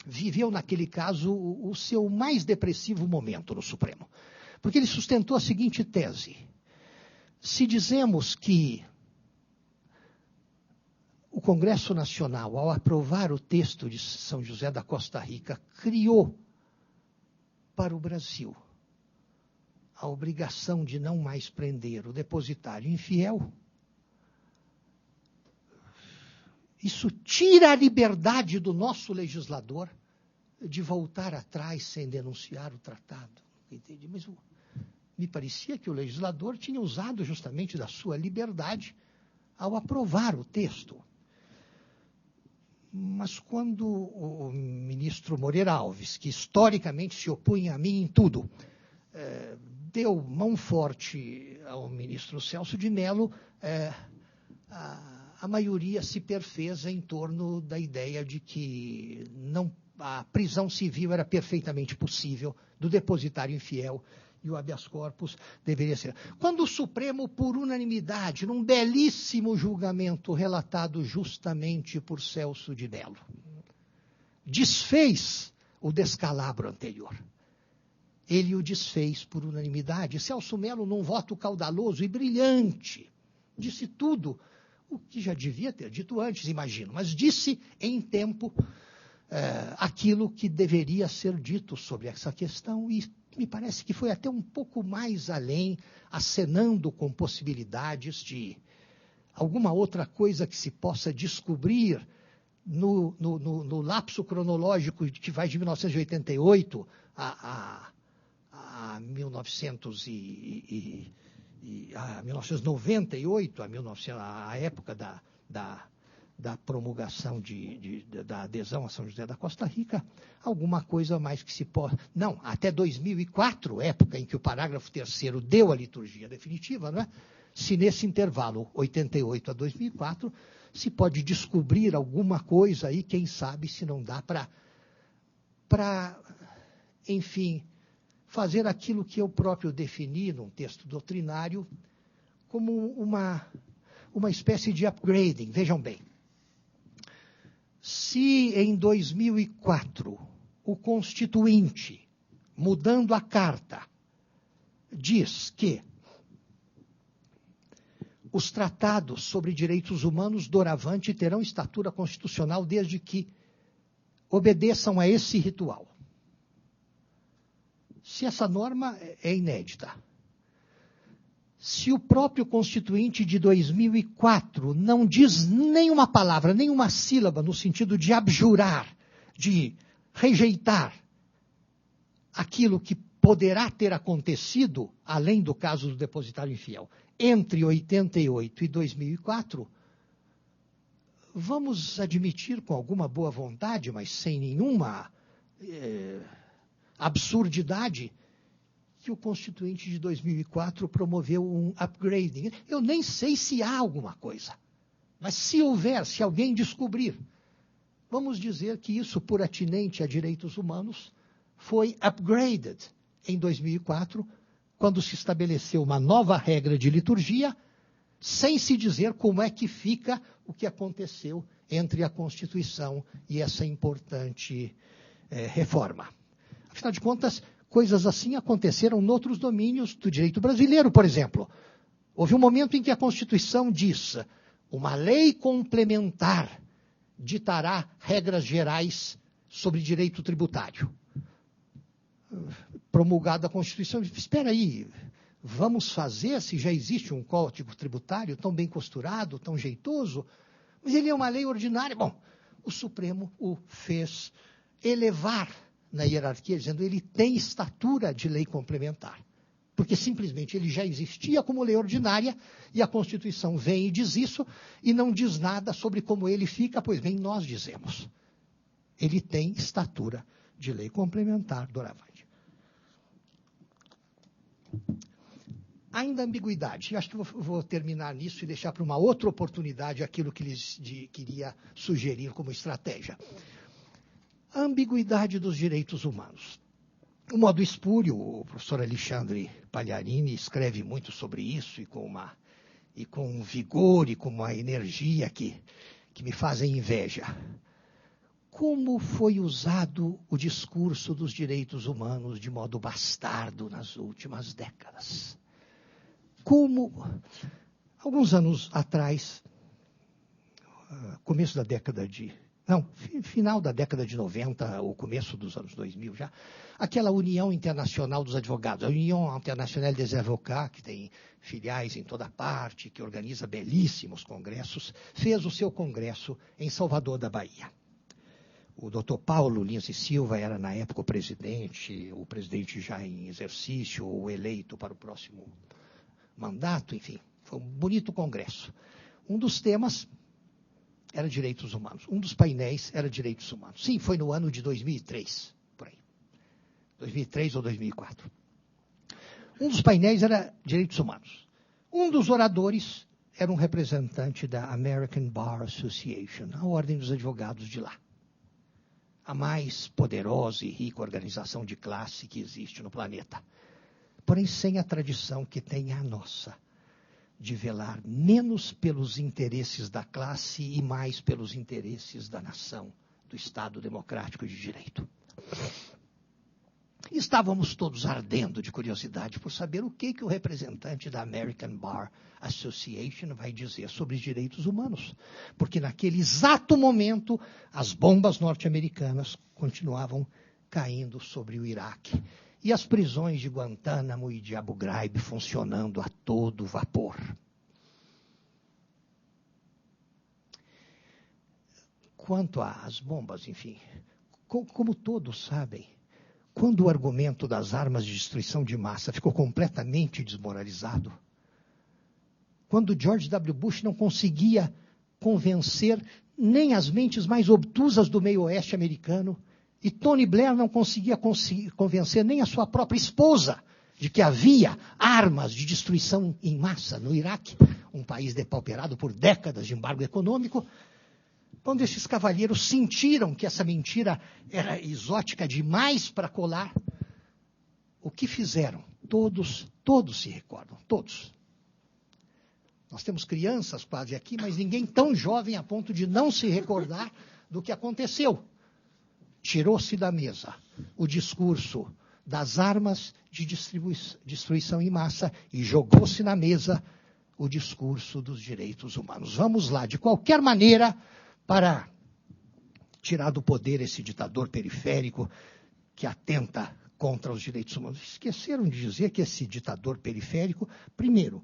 C: viveu naquele caso o seu mais depressivo momento no Supremo. Porque ele sustentou a seguinte tese: se dizemos que o Congresso Nacional, ao aprovar o texto de São José da Costa Rica, criou para o Brasil a obrigação de não mais prender o depositário infiel, isso tira a liberdade do nosso legislador de voltar atrás sem denunciar o tratado. Entendi, mas me parecia que o legislador tinha usado justamente da sua liberdade ao aprovar o texto. Mas quando o ministro Moreira Alves, que historicamente se opunha a mim em tudo, deu mão forte ao ministro Celso de Mello, a maioria se perfez em torno da ideia de que a prisão civil era perfeitamente possível, do depositário infiel, e o habeas corpus deveria ser. Quando o Supremo, por unanimidade, num belíssimo julgamento relatado justamente por Celso de Mello, desfez o descalabro anterior. Ele o desfez por unanimidade. Celso Mello, num voto caudaloso e brilhante, disse tudo o que já devia ter dito antes, imagino, mas disse em tempo aquilo que deveria ser dito sobre essa questão, e me parece que foi até um pouco mais além, acenando com possibilidades de alguma outra coisa que se possa descobrir no lapso cronológico que vai de 1988 a 1998, a época da promulgação da adesão a São José da Costa Rica, alguma coisa mais que se possa... Não, até 2004, época em que o parágrafo 3º deu a liturgia definitiva, não é? Se nesse intervalo, 88 a 2004, se pode descobrir alguma coisa aí, quem sabe se não dá para, enfim, fazer aquilo que eu próprio defini num texto doutrinário como uma espécie de upgrading. Vejam bem, se em 2004 o Constituinte, mudando a carta, diz que os tratados sobre direitos humanos doravante terão estatura constitucional desde que obedeçam a esse ritual. Se essa norma é inédita, se o próprio Constituinte de 2004 não diz nenhuma palavra, nenhuma sílaba no sentido de abjurar, de rejeitar aquilo que poderá ter acontecido, além do caso do depositário infiel, entre 88 e 2004, vamos admitir com alguma boa vontade, mas sem nenhuma absurdidade, que o Constituinte de 2004 promoveu um upgrading. Eu nem sei se há alguma coisa, mas se houver, se alguém descobrir, vamos dizer que isso, por atinente a direitos humanos, foi upgraded em 2004, quando se estabeleceu uma nova regra de liturgia, sem se dizer como é que fica o que aconteceu entre a Constituição e essa importante reforma. Afinal de contas, coisas assim aconteceram em outros domínios do direito brasileiro, por exemplo. Houve um momento em que a Constituição diz: uma lei complementar ditará regras gerais sobre direito tributário. Promulgada a Constituição, espera aí, vamos fazer se já existe um código tributário tão bem costurado, tão jeitoso, mas ele é uma lei ordinária. Bom, o Supremo o fez elevar na hierarquia, dizendo ele tem estatura de lei complementar, porque simplesmente ele já existia como lei ordinária e a Constituição vem e diz isso e não diz nada sobre como ele fica, pois bem, nós dizemos. Ele tem estatura de lei complementar doravante. Ainda ambiguidade. Eu acho que vou terminar nisso e deixar para uma outra oportunidade aquilo que lhes queria sugerir como estratégia. A ambiguidade dos direitos humanos. O modo espúrio, o professor Alexandre Pagliarini escreve muito sobre isso e com um vigor e com uma energia que me fazem inveja. Como foi usado o discurso dos direitos humanos de modo bastardo nas últimas décadas. Como, alguns anos atrás, final da década de 90, ou começo dos anos 2000 já, aquela União Internacional dos Advogados, a União Internacional des Avocats, que tem filiais em toda parte, que organiza belíssimos congressos, fez o seu congresso em Salvador da Bahia. O doutor Paulo Lins e Silva era, na época, o presidente já em exercício, ou eleito para o próximo mandato, enfim, foi um bonito congresso. Um dos temas era direitos humanos. Um dos painéis era direitos humanos. Sim, foi no ano de 2003, por aí. 2003 ou 2004. Um dos painéis era direitos humanos. Um dos oradores era um representante da American Bar Association, a ordem dos advogados de lá. A mais poderosa e rica organização de classe que existe no planeta. Porém, sem a tradição que tem a nossa, de velar menos pelos interesses da classe e mais pelos interesses da nação, do Estado democrático de direito. Estávamos todos ardendo de curiosidade por saber o que o representante da American Bar Association vai dizer sobre os direitos humanos. Porque naquele exato momento, as bombas norte-americanas continuavam caindo sobre o Iraque. E as prisões de Guantánamo e de Abu Ghraib funcionando a todo vapor. Quanto às bombas, enfim, como todos sabem, quando o argumento das armas de destruição de massa ficou completamente desmoralizado, quando George W. Bush não conseguia convencer nem as mentes mais obtusas do meio-oeste americano, e Tony Blair não conseguia convencer nem a sua própria esposa de que havia armas de destruição em massa no Iraque, um país depauperado por décadas de embargo econômico. Quando esses cavalheiros sentiram que essa mentira era exótica demais para colar, o que fizeram? Todos se recordam, todos. Nós temos crianças quase aqui, mas ninguém tão jovem a ponto de não se recordar do que aconteceu. Tirou-se da mesa o discurso das armas de destruição em massa e jogou-se na mesa o discurso dos direitos humanos. Vamos lá, de qualquer maneira, para tirar do poder esse ditador periférico que atenta contra os direitos humanos. Esqueceram de dizer que esse ditador periférico, primeiro,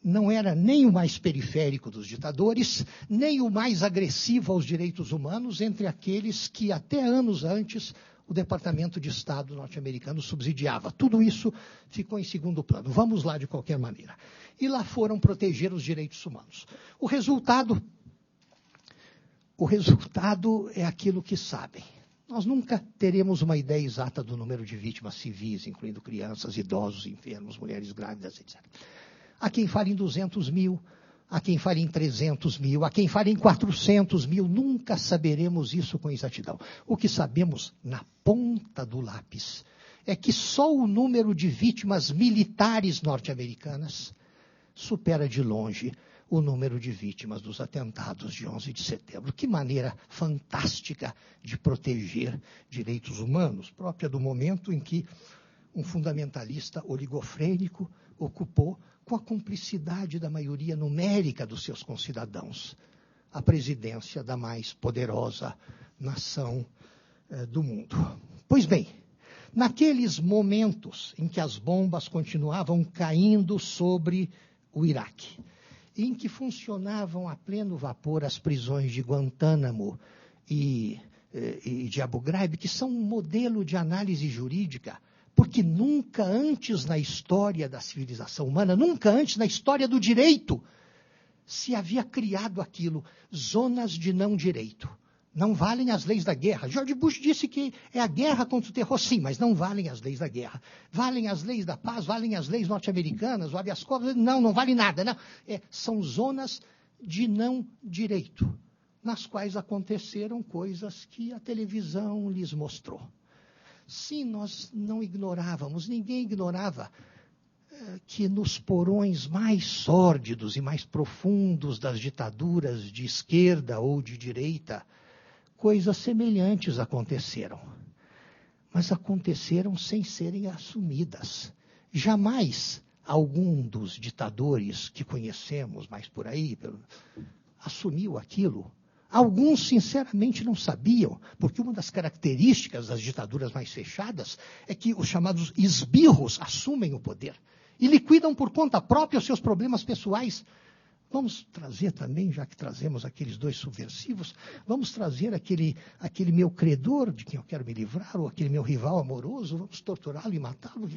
C: não era nem o mais periférico dos ditadores, nem o mais agressivo aos direitos humanos entre aqueles que até anos antes o Departamento de Estado norte-americano subsidiava. Tudo isso ficou em segundo plano. Vamos lá de qualquer maneira. E lá foram proteger os direitos humanos. O resultado é aquilo que sabem. Nós nunca teremos uma ideia exata do número de vítimas civis, incluindo crianças, idosos, enfermos, mulheres grávidas, etc. Há quem fale em 200 mil, há quem fale em 300 mil, há quem fale em 400 mil. Nunca saberemos isso com exatidão. O que sabemos na ponta do lápis é que só o número de vítimas militares norte-americanas supera de longe o número de vítimas dos atentados de 11 de setembro. Que maneira fantástica de proteger direitos humanos, própria do momento em que um fundamentalista oligofrênico ocupou, com a cumplicidade da maioria numérica dos seus concidadãos, a presidência da mais poderosa nação do mundo. Pois bem, naqueles momentos em que as bombas continuavam caindo sobre o Iraque, em que funcionavam a pleno vapor as prisões de Guantánamo e de Abu Ghraib, que são um modelo de análise jurídica, porque nunca antes na história da civilização humana, nunca antes na história do direito, se havia criado aquilo, zonas de não direito. Não valem as leis da guerra. George Bush disse que é a guerra contra o terror, sim, mas não valem as leis da guerra. Valem as leis da paz, valem as leis norte-americanas, o habeas corpus, não vale nada. Não. São zonas de não direito, nas quais aconteceram coisas que a televisão lhes mostrou. Sim, nós não ignorávamos, ninguém ignorava que nos porões mais sórdidos e mais profundos das ditaduras de esquerda ou de direita, coisas semelhantes aconteceram. Mas aconteceram sem serem assumidas. Jamais algum dos ditadores que conhecemos mais por aí assumiu aquilo. Alguns, sinceramente, não sabiam, porque uma das características das ditaduras mais fechadas é que os chamados esbirros assumem o poder e liquidam por conta própria os seus problemas pessoais. Vamos trazer também, já que trazemos aqueles dois subversivos, vamos trazer aquele meu credor de quem eu quero me livrar, ou aquele meu rival amoroso, vamos torturá-lo e matá-lo.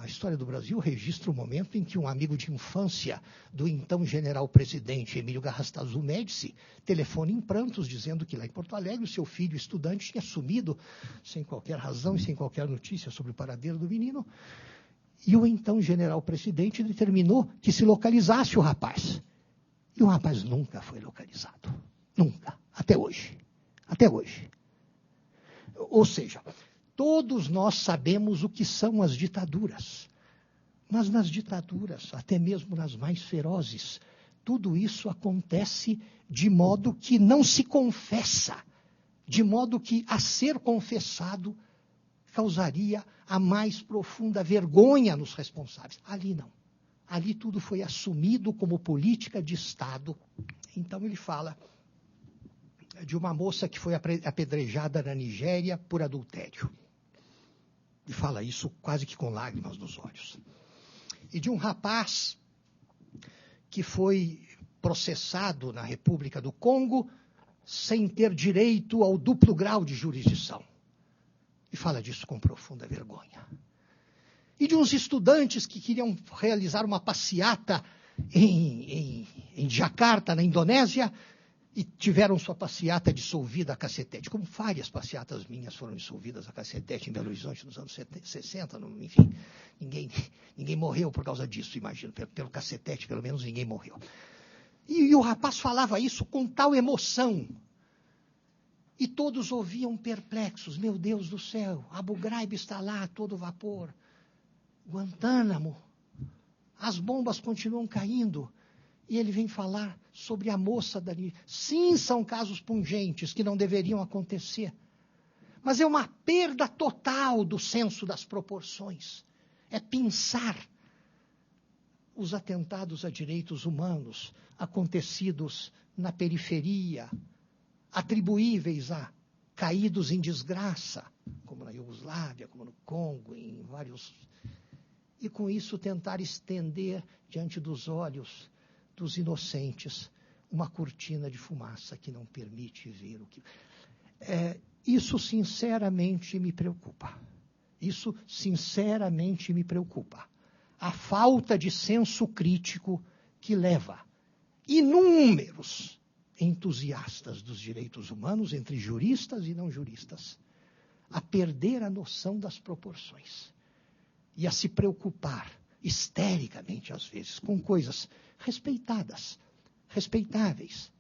C: A história do Brasil registra o momento em que um amigo de infância do então general-presidente Emílio Garrastazu Médici telefona em prantos dizendo que lá em Porto Alegre o seu filho estudante tinha sumido sem qualquer razão e sem qualquer notícia sobre o paradeiro do menino. E o então general-presidente determinou que se localizasse o rapaz. E o rapaz nunca foi localizado. Nunca. Até hoje. Até hoje. Ou seja, todos nós sabemos o que são as ditaduras. Mas nas ditaduras, até mesmo nas mais ferozes, tudo isso acontece de modo que não se confessa. De modo que, a ser confessado, causaria a mais profunda vergonha nos responsáveis. Ali não. Ali tudo foi assumido como política de Estado. Então ele fala de uma moça que foi apedrejada na Nigéria por adultério. E fala isso quase que com lágrimas nos olhos. E de um rapaz que foi processado na República do Congo sem ter direito ao duplo grau de jurisdição. E fala disso com profunda vergonha. E de uns estudantes que queriam realizar uma passeata em Jakarta, na Indonésia, e tiveram sua passeata dissolvida a cacetete, como várias passeatas minhas foram dissolvidas a cacetete em Belo Horizonte nos anos 60, enfim, ninguém morreu por causa disso, imagino, pelo cacetete, pelo menos ninguém morreu. E o rapaz falava isso com tal emoção, e todos ouviam perplexos, meu Deus do céu, Abu Ghraib está lá a todo vapor, Guantánamo, as bombas continuam caindo. E ele vem falar sobre a moça dali. Sim, são casos pungentes que não deveriam acontecer. Mas é uma perda total do senso das proporções. É pensar os atentados a direitos humanos acontecidos na periferia, atribuíveis a caídos em desgraça, como na Iugoslávia, como no Congo, em vários... E com isso tentar estender diante dos olhos dos inocentes uma cortina de fumaça que não permite ver o que... Isso sinceramente me preocupa. Isso sinceramente me preocupa. A falta de senso crítico que leva inúmeros entusiastas dos direitos humanos, entre juristas e não juristas, a perder a noção das proporções e a se preocupar histericamente, às vezes, com coisas respeitadas, respeitáveis,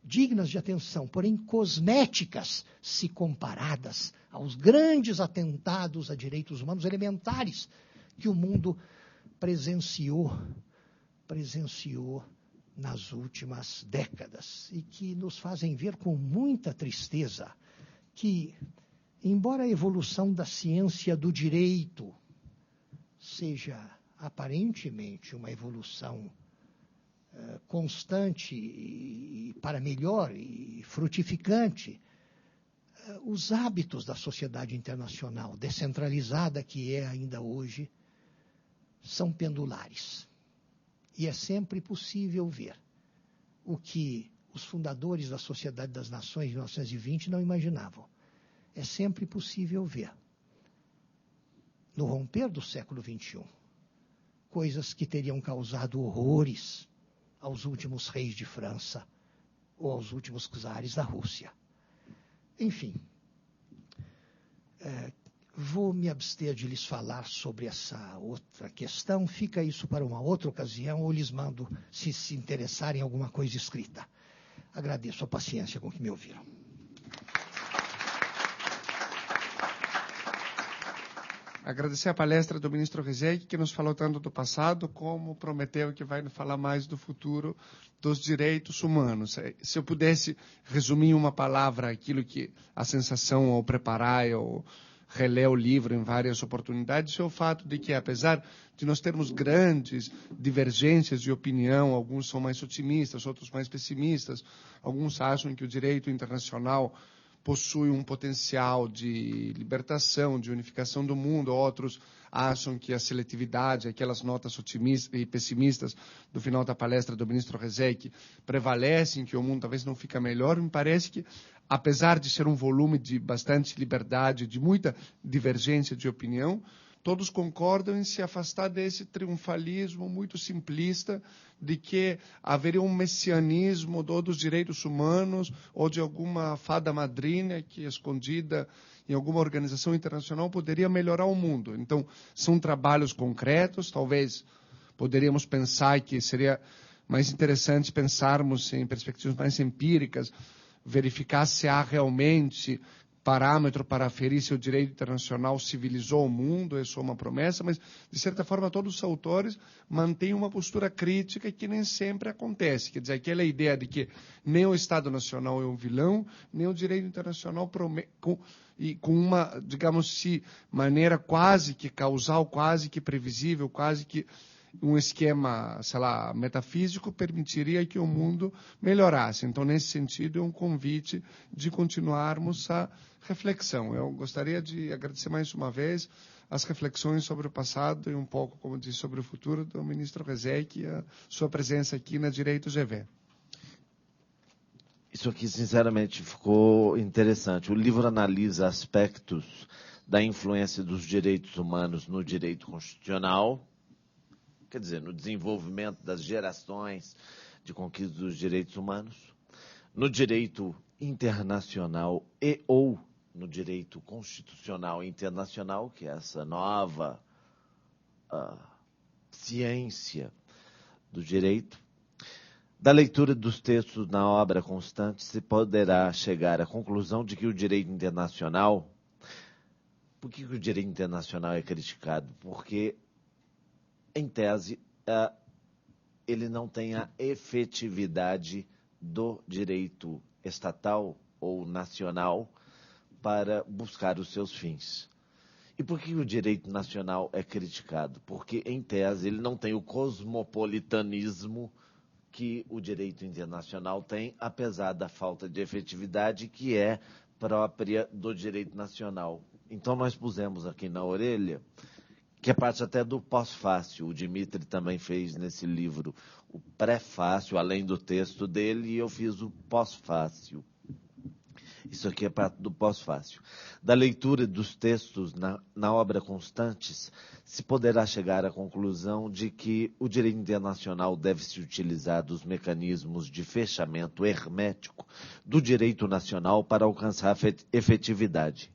C: dignas de atenção, porém cosméticas se comparadas aos grandes atentados a direitos humanos elementares que o mundo presenciou nas últimas décadas e que nos fazem ver com muita tristeza que, embora a evolução da ciência do direito seja aparentemente uma evolução constante e para melhor e frutificante, os hábitos da sociedade internacional descentralizada que é ainda hoje são pendulares. E é sempre possível ver o que os fundadores da Sociedade das Nações de 1920 não imaginavam. É sempre possível ver, no romper do século XXI, coisas que teriam causado horrores aos últimos reis de França ou aos últimos czares da Rússia. Enfim, vou me abster de lhes falar sobre essa outra questão. Fica isso para uma outra ocasião ou lhes mando se interessarem em alguma coisa escrita. Agradeço a paciência com que me ouviram.
A: Agradecer a palestra do ministro Rezec, que nos falou tanto do passado, como prometeu que vai nos falar mais do futuro dos direitos humanos. Se eu pudesse resumir em uma palavra aquilo que a sensação ao preparar ou reler o livro em várias oportunidades, é o fato de que, apesar de nós termos grandes divergências de opinião, alguns são mais otimistas, outros mais pessimistas, alguns acham que o direito internacional possui um potencial de libertação, de unificação do mundo, outros acham que a seletividade, aquelas notas otimistas e pessimistas do final da palestra do ministro Rezec prevalecem, que o mundo talvez não fica melhor. Me parece que, apesar de ser um volume de bastante liberdade, de muita divergência de opinião, todos concordam em se afastar desse triunfalismo muito simplista de que haveria um messianismo dos direitos humanos ou de alguma fada madrinha que, escondida em alguma organização internacional, poderia melhorar o mundo. Então, são trabalhos concretos. Talvez poderíamos pensar que seria mais interessante pensarmos em perspectivas mais empíricas, verificar se há realmente parâmetro para aferir se o direito internacional civilizou o mundo. Isso é uma promessa, mas, de certa forma, todos os autores mantêm uma postura crítica que nem sempre acontece. Quer dizer, aquela ideia de que nem o Estado Nacional é um vilão, nem o direito internacional com uma, digamos, maneira quase que causal, quase que previsível, quase que um esquema, sei lá, metafísico permitiria que o mundo melhorasse. Então, nesse sentido, é um convite de continuarmos a reflexão. Eu gostaria de agradecer mais uma vez as reflexões sobre o passado e um pouco, como disse, sobre o futuro do ministro Rezec e a sua presença aqui na Direito GV.
B: Isso aqui, sinceramente, ficou interessante. O livro analisa aspectos da influência dos direitos humanos no direito constitucional, quer dizer, no desenvolvimento das gerações de conquista dos direitos humanos, no direito internacional e ou no direito constitucional internacional, que é essa nova ciência do direito. Da leitura dos textos na obra constante, se poderá chegar à conclusão de que o direito internacional... Por que o direito internacional é criticado? Porque, em tese, ele não tem a efetividade do direito estatal ou nacional para buscar os seus fins. E por que o direito nacional é criticado? Porque, em tese, ele não tem o cosmopolitanismo que o direito internacional tem, apesar da falta de efetividade que é própria do direito nacional. Então, nós pusemos aqui na orelha, que é parte até do pós-fácio. O Dimitri também fez nesse livro o pré-fácio, além do texto dele, e eu fiz o pós-fácio. Isso aqui é parte do pós-fácio. Da leitura dos textos na obra Constantes, se poderá chegar à conclusão de que o direito internacional deve se utilizar dos mecanismos de fechamento hermético do direito nacional para alcançar efetividade.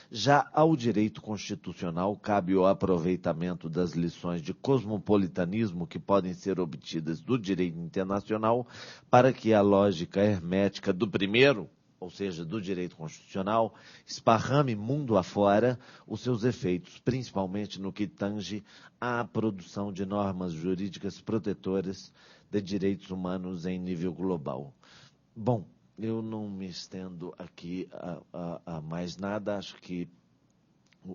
B: Já ao direito constitucional, cabe o aproveitamento das lições de cosmopolitanismo que podem ser obtidas do direito internacional para que a lógica hermética do primeiro, ou seja, do direito constitucional, esparrame mundo afora os seus efeitos, principalmente no que tange à produção de normas jurídicas protetoras de direitos humanos em nível global. Bom, eu não me estendo aqui a mais nada. Acho que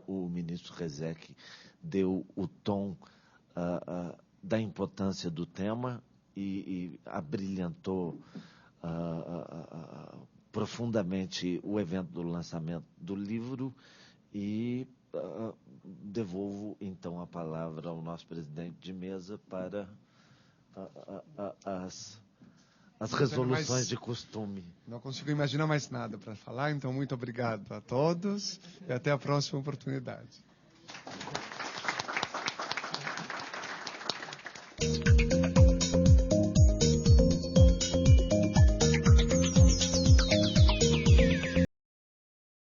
B: o ministro Rezec deu o tom da importância do tema e abrilhantou profundamente o evento do lançamento do livro e devolvo então a palavra ao nosso presidente de mesa para as resoluções de costume.
A: Não consigo imaginar mais nada para falar, então muito obrigado a todos e até a próxima oportunidade.